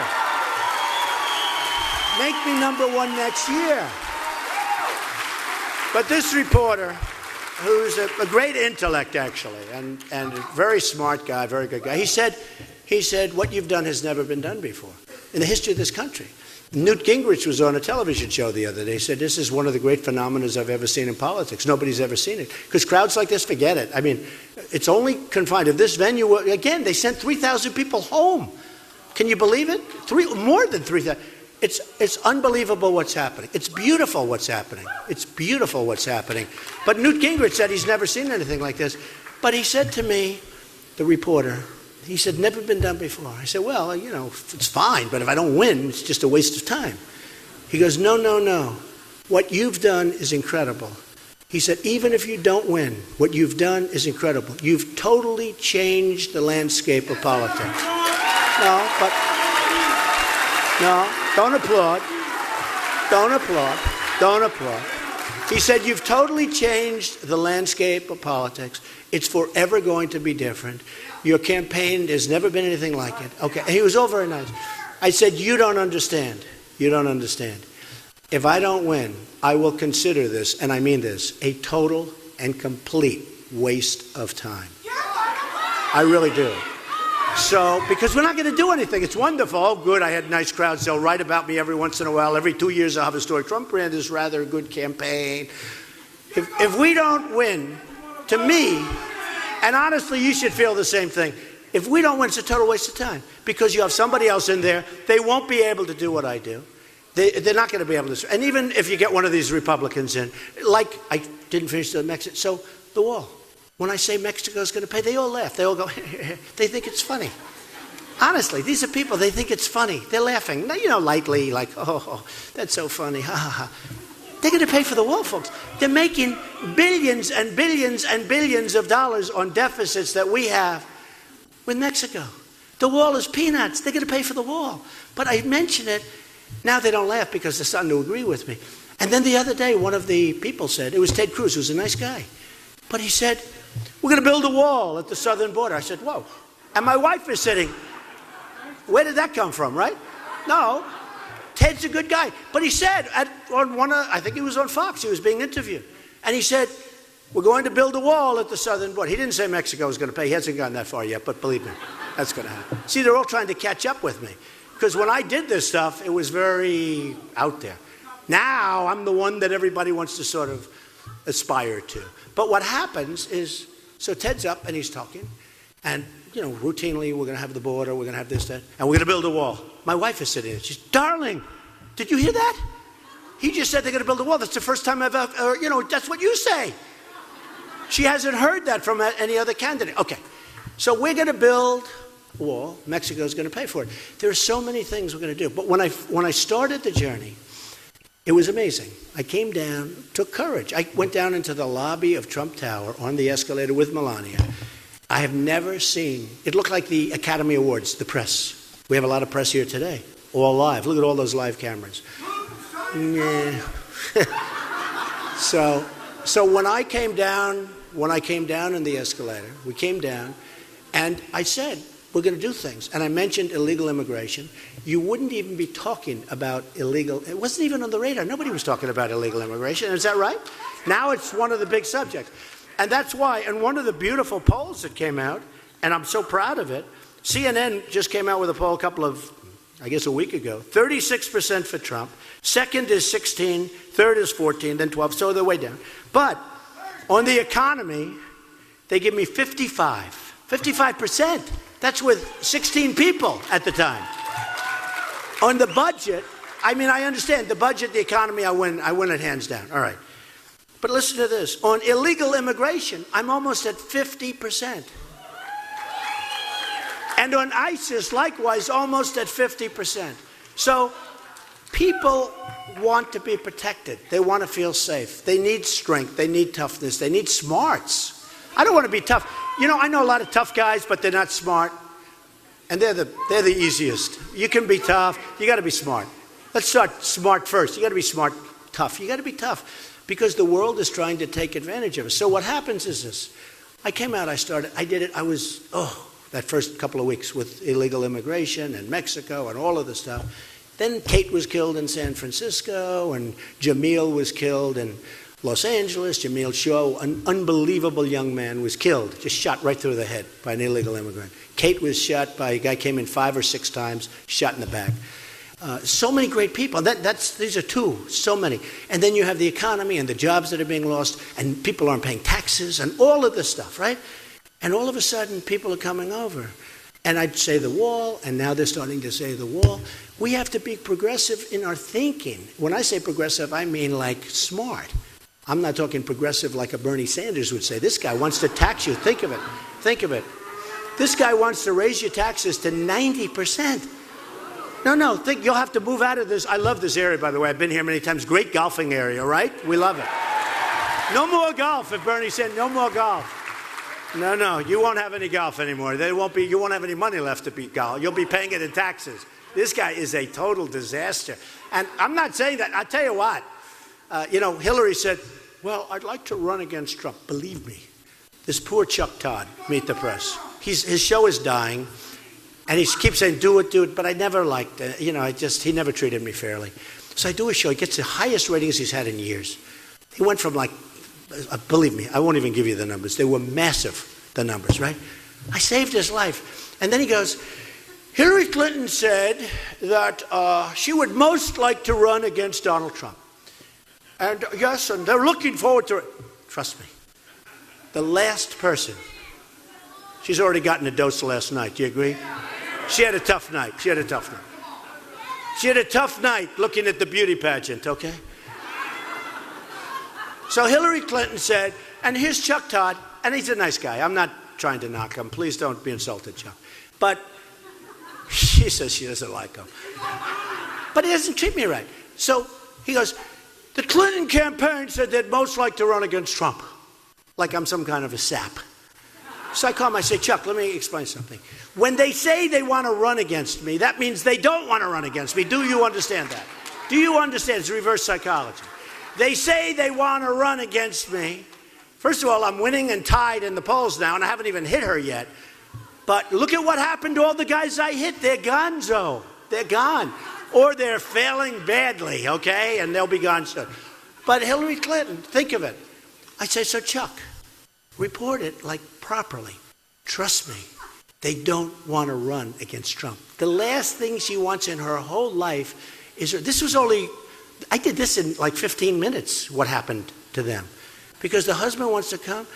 Make me #1 next year. But this reporter, who's a great intellect, actually, and a very smart guy, very good guy. He said, what you've done has never been done before in the history of this country. Newt Gingrich was on a television show the other day. He said, this is one of the great phenomena I've ever seen in politics. Nobody's ever seen it. Because crowds like this, forget it. I mean, it's only confined to this venue. Again, they sent 3,000 people home. Can you believe it? More than 3,000. It's unbelievable what's happening. It's beautiful what's happening. It's beautiful what's happening. But Newt Gingrich said he's never seen anything like this. But he said to me, the reporter, he said, never been done before. I said, well, it's fine, but if I don't win, it's just a waste of time. He goes, no, no, no. What you've done is incredible. He said, even if you don't win, what you've done is incredible. You've totally changed the landscape of politics. No, don't applaud. Don't applaud. Don't applaud. He said, you've totally changed the landscape of politics. It's forever going to be different. Your campaign, there's never been anything like it. Okay, and he was all very nice. I said, you don't understand. You don't understand. If I don't win, I will consider this, and I mean this, a total and complete waste of time. I really do. So, because we're not going to do anything. It's wonderful. Oh, good, I had nice crowds. They'll write about me every once in a while. Every 2 years I'll have a story. Trump ran this rather good campaign. If we don't win, to me, and honestly, you should feel the same thing. If we don't win, it's a total waste of time. Because you have somebody else in there. They won't be able to do what I do. They're not going to be able to. And even if you get one of these Republicans in, like I didn't finish the Mexico. So the wall. When I say Mexico's going to pay, they all laugh. They all go, they think it's funny. Honestly, these are people, they think it's funny. They're laughing, lightly, like, oh, that's so funny, ha, ha, ha. They're going to pay for the wall, folks. They're making billions and billions and billions of dollars on deficits that we have with Mexico. The wall is peanuts. They're going to pay for the wall. But I mention it. Now they don't laugh because they're starting to agree with me. And then the other day, one of the people said, it was Ted Cruz, who's a nice guy. But he said, we're going to build a wall at the southern border. I said, whoa. And my wife is sitting, where did that come from, right? No, Ted's a good guy. But he said, I think he was on Fox, he was being interviewed. And he said, we're going to build a wall at the southern border. He didn't say Mexico was going to pay. He hasn't gotten that far yet, but believe me, that's going to happen. See, they're all trying to catch up with me. Because when I did this stuff, it was very out there. Now, I'm the one that everybody wants to sort of aspire to. But what happens is, so Ted's up and he's talking, and, routinely we're going to have the border, we're going to have this, that, and we're going to build a wall. My wife is sitting there. She's, darling, did you hear that? He just said they're going to build a wall. That's the first time I've ever, that's what you say. She hasn't heard that from any other candidate. Okay, so we're going to build a wall. Mexico's going to pay for it. There are so many things we're going to do. But when I started the journey, it was amazing. I came down, took courage. I went down into the lobby of Trump Tower on the escalator with Melania. I have never seen, it looked like the Academy Awards, the press. We have a lot of press here today, all live. Look at all those live cameras. Yeah. So when I came down in the escalator, we came down, and I said, we're going to do things. And I mentioned illegal immigration. You wouldn't even be talking about illegal. It wasn't even on the radar. Nobody was talking about illegal immigration. Is that right? Now it's one of the big subjects. And that's why, and one of the beautiful polls that came out, and I'm so proud of it, CNN just came out with a poll a week ago. 36% for Trump. Second is 16. Third is 14. Then 12. So they're way down. But on the economy, they give me 55. 55%. That's with 16 people at the time. On the budget, I understand the budget, the economy, I win it hands down. All right. But listen to this. On illegal immigration, I'm almost at 50%. And on ISIS, likewise, almost at 50%. So people want to be protected. They want to feel safe. They need strength. They need toughness. They need smarts. I don't want to be tough. I know a lot of tough guys, but they're not smart. And they're the easiest. You can be tough. You got to be smart. Let's start smart first. You got to be smart, tough. You got to be tough because the world is trying to take advantage of us. So what happens is this. I came out, I did it. I was, that first couple of weeks with illegal immigration and Mexico and all of the stuff. Then Kate was killed in San Francisco and Jamil was killed in Los Angeles. Jamil Shaw, an unbelievable young man, was killed, just shot right through the head by an illegal immigrant. Kate was shot by a guy came in 5 or 6 times, shot in the back. So many great people. These are two, so many. And then you have the economy and the jobs that are being lost, and people aren't paying taxes and all of this stuff, right? And all of a sudden, people are coming over. And I'd say the wall, and now they're starting to say the wall. We have to be progressive in our thinking. When I say progressive, I mean like smart. I'm not talking progressive like a Bernie Sanders would say. This guy wants to tax you. Think of it. Think of it. This guy wants to raise your taxes to 90%. No, think you'll have to move out of this. I love this area, by the way. I've been here many times. Great golfing area, right? We love it. No more golf, if Bernie said no more golf. No, you won't have any golf anymore. You won't have any money left to beat golf. You'll be paying it in taxes. This guy is a total disaster. And I'm not saying that. I'll tell you what. Hillary said, well, I'd like to run against Trump. Believe me. This poor Chuck Todd, Meet the Press. His show is dying. And he keeps saying, do it. But I never liked it. He never treated me fairly. So I do a show. He gets the highest ratings he's had in years. He went from believe me, I won't even give you the numbers. They were massive, the numbers, right? I saved his life. And then he goes, Hillary Clinton said that she would most like to run against Donald Trump. And yes, and they're looking forward to it. Trust me. The last person. She's already gotten a dose last night. Do you agree? She had a tough night. She had a tough night looking at the beauty pageant, okay? So Hillary Clinton said, and here's Chuck Todd, and he's a nice guy. I'm not trying to knock him. Please don't be insulted, Chuck. But she says she doesn't like him. But he doesn't treat me right. So he goes, the Clinton campaign said they'd most like to run against Trump, like I'm some kind of a sap. So I call him, I say, Chuck, let me explain something. When they say they want to run against me, that means they don't want to run against me. Do you understand that? Do you understand? It's reverse psychology. They say they want to run against me. First of all, I'm winning and tied in the polls now, and I haven't even hit her yet. But look at what happened to all the guys I hit. They're gonzo. They're gone. Or they're failing badly, okay? And they'll be gone soon. But Hillary Clinton, think of it. I say, so Chuck, report it properly. Trust me, they don't want to run against Trump. The last thing she wants in her whole life is I did this in 15 minutes, what happened to them. Because the husband wants to come,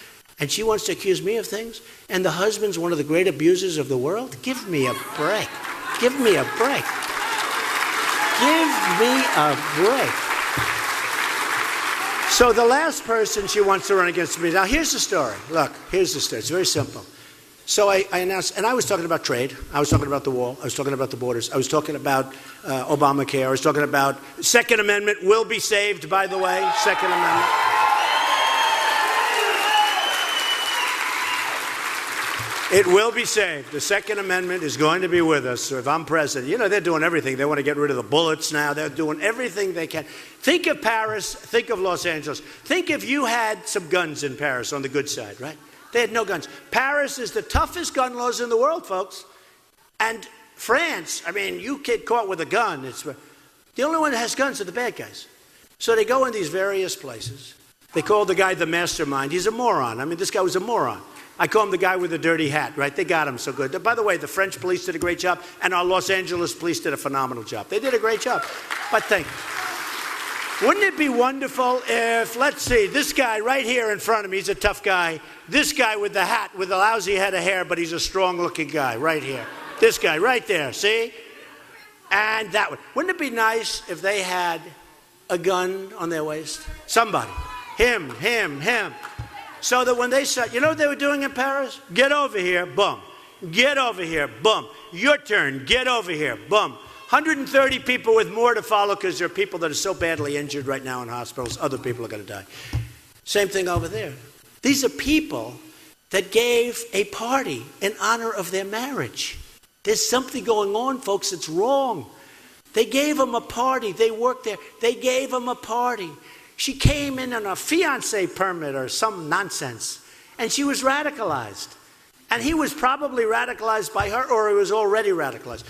and she wants to accuse me of things, and the husband's one of the great abusers of the world. Give me a break. Give me a break. Give me a break. So the last person she wants to run against me. Now, here's the story. Look, here's the story. It's very simple. So I announced, and I was talking about trade. I was talking about the wall. I was talking about the borders. I was talking about Obamacare. I was talking about Second Amendment will be saved, by the way. Second Amendment. It will be saved. The Second Amendment is going to be with us. So if I'm president, they're doing everything. They want to get rid of the bullets now. They're doing everything they can. Think of Paris. Think of Los Angeles. Think if you had some guns in Paris on the good side, right? They had no guns. Paris is the toughest gun laws in the world, folks. And France, you get caught with a gun. The only one that has guns are the bad guys. So they go in these various places. They call the guy the mastermind. He's a moron. This guy was a moron. I call him the guy with the dirty hat, right? They got him so good. By the way, the French police did a great job, and our Los Angeles police did a phenomenal job. They did a great job. But wouldn't it be wonderful if, let's see, this guy right here in front of me, he's a tough guy. This guy with the hat, with a lousy head of hair, but he's a strong-looking guy right here. This guy right there, see? And that one. Wouldn't it be nice if they had a gun on their waist? Somebody. Him. So that when they said, what they were doing in Paris? Get over here, boom. Get over here, boom. Your turn, get over here, boom. 130 people with more to follow because there are people that are so badly injured right now in hospitals. Other people are going to die. Same thing over there. These are people that gave a party in honor of their marriage. There's something going on, folks, that's wrong. They gave him a party. They worked there. They gave him a party. She came in on a fiancé permit or some nonsense, and she was radicalized. And he was probably radicalized by her, or he was already radicalized.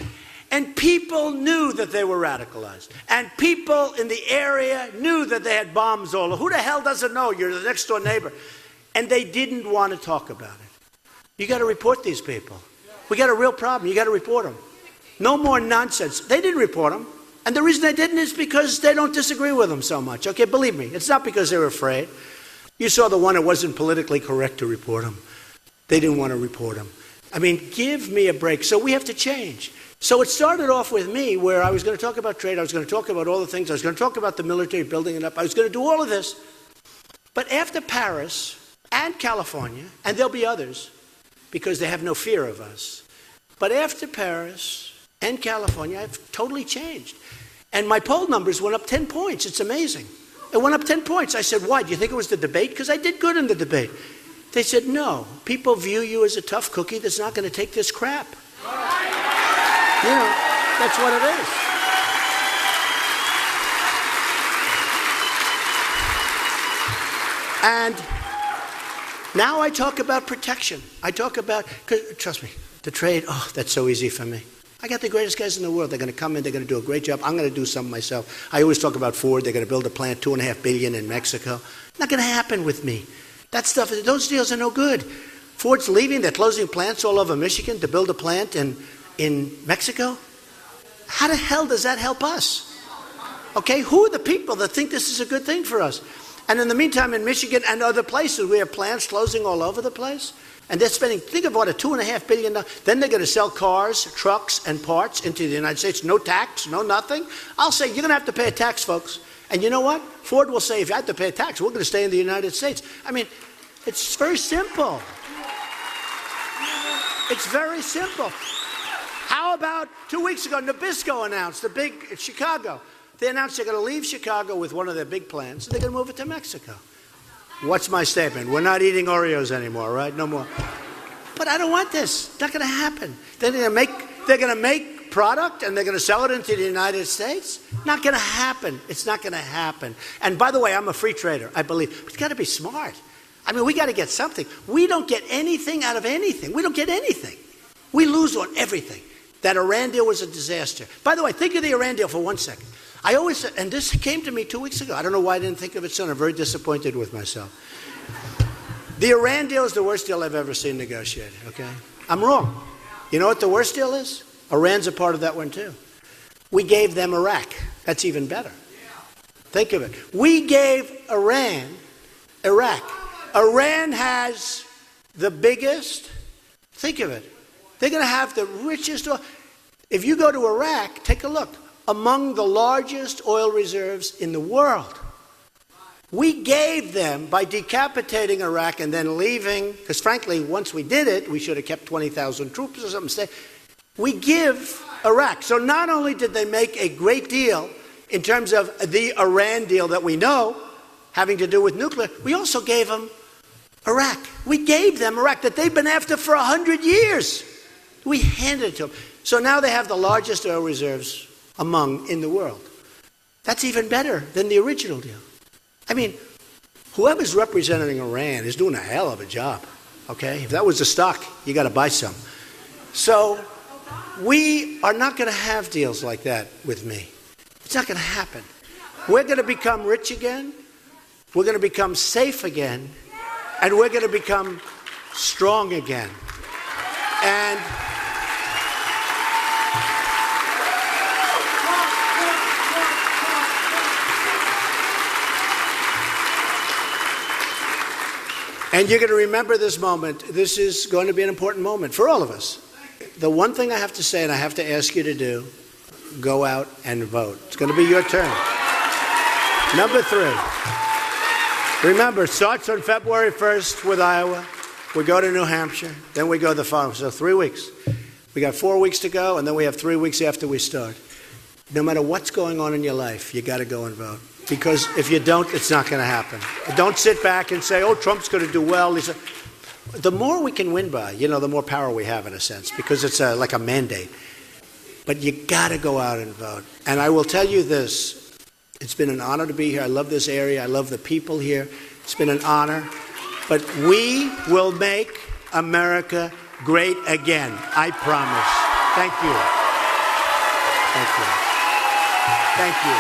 And people knew that they were radicalized. And people in the area knew that they had bombs all over. Who the hell doesn't know? You're the next door neighbor. And they didn't want to talk about it. You got to report these people. We got a real problem. You got to report them. No more nonsense. They didn't report them. And the reason they didn't is because they don't disagree with them so much. Okay, believe me, it's not because they were afraid. You saw the one that wasn't politically correct to report them. They didn't want to report them. Give me a break. So we have to change. So it started off with me where I was going to talk about trade. I was going to talk about all the things. I was going to talk about the military, building it up. I was going to do all of this. But after Paris and California, and there'll be others, because they have no fear of us. But after Paris and California, I've totally changed. And my poll numbers went up 10 points. It's amazing. It went up 10 points. I said, why? Do you think it was the debate? Because I did good in the debate. They said, no. People view you as a tough cookie that's not going to take this crap. You know, that's what it is. And now I talk about protection. I talk about, trust me, the trade, oh, that's so easy for me. I got the greatest guys in the world. They're going to come in. They're going to do a great job. I'm going to do something myself. I always talk about Ford. They're going to build a plant, $2.5 billion in Mexico. Not going to happen with me. That stuff, those deals are no good. Ford's leaving. They're closing plants all over Michigan to build a plant in Mexico. How the hell does that help us? Okay, who are the people that think this is a good thing for us? And in the meantime, in Michigan and other places, we have plants closing all over the place. And they're spending, think about it, $2.5 billion. Then they're going to sell cars, trucks, and parts into the United States. No tax, no nothing. I'll say, you're going to have to pay a tax, folks. And you know what? Ford will say, if you have to pay a tax, we're going to stay in the United States. I mean, it's very simple. It's very simple. How about 2 weeks ago, Nabisco announced, the big, in Chicago. They announced they're going to leave Chicago with one of their big plants, and they're going to move it to Mexico. What's my statement? We're not eating Oreos anymore, right? No more. But I don't want this. It's not going to happen. They're going to make product and they're going to sell it into the United States. Not going to happen. It's not going to happen. And by the way, I'm a free trader, I believe. But you got to be smart. I mean, we got to get something. We don't get anything out of anything. We don't get anything. We lose on everything. That Iran deal was a disaster. By the way, think of the Iran deal for 1 second. I always said, and this came to me 2 weeks ago. I don't know why I didn't think of it sooner. I'm very disappointed with myself. The Iran deal is the worst deal I've ever seen negotiated, okay? I'm wrong. You know what the worst deal is? Iran's a part of that one too. We gave them Iraq. That's even better. Think of it. We gave Iran Iraq. Iran has the biggest, think of it. They're going to have the richest oil. If you go to Iraq, take a look. Among the largest oil reserves in the world. We gave them, by decapitating Iraq and then leaving, because frankly, once we did it, we should have kept 20,000 troops or something. We give Iraq. So not only did they make a great deal in terms of the Iran deal that we know, having to do with nuclear, we also gave them Iraq. We gave them Iraq that they've been after for 100 years. We handed it to them. So now they have the largest oil reserves in the world. That's even better than the original deal. I mean, whoever's representing Iran is doing a hell of a job, okay? If that was the stock, you got to buy some. So we are not going to have deals like that with me. It's not going to happen. We're going to become rich again. We're going to become safe again. And we're going to become strong again. And you're going to remember this moment. This is going to be an important moment for all of us. The one thing I have to say, and I have to ask you to do, go out and vote. It's going to be your turn. Number 3. Remember, it starts on February 1st with Iowa. We go to New Hampshire. Then we go the following. So 3 weeks. We got 4 weeks to go, and then we have 3 weeks after we start. No matter what's going on in your life, you got to go and vote. Because if you don't, it's not going to happen. Don't sit back and say, oh, Trump's going to do well. The more we can win by, the more power we have in a sense, because it's like a mandate. But you got to go out and vote. And I will tell you this. It's been an honor to be here. I love this area. I love the people here. It's been an honor. But we will make America great again. I promise. Thank you. Thank you. Thank you.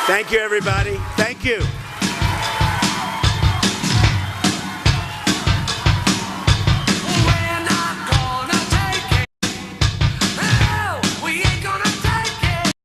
Thank you, everybody. Thank you.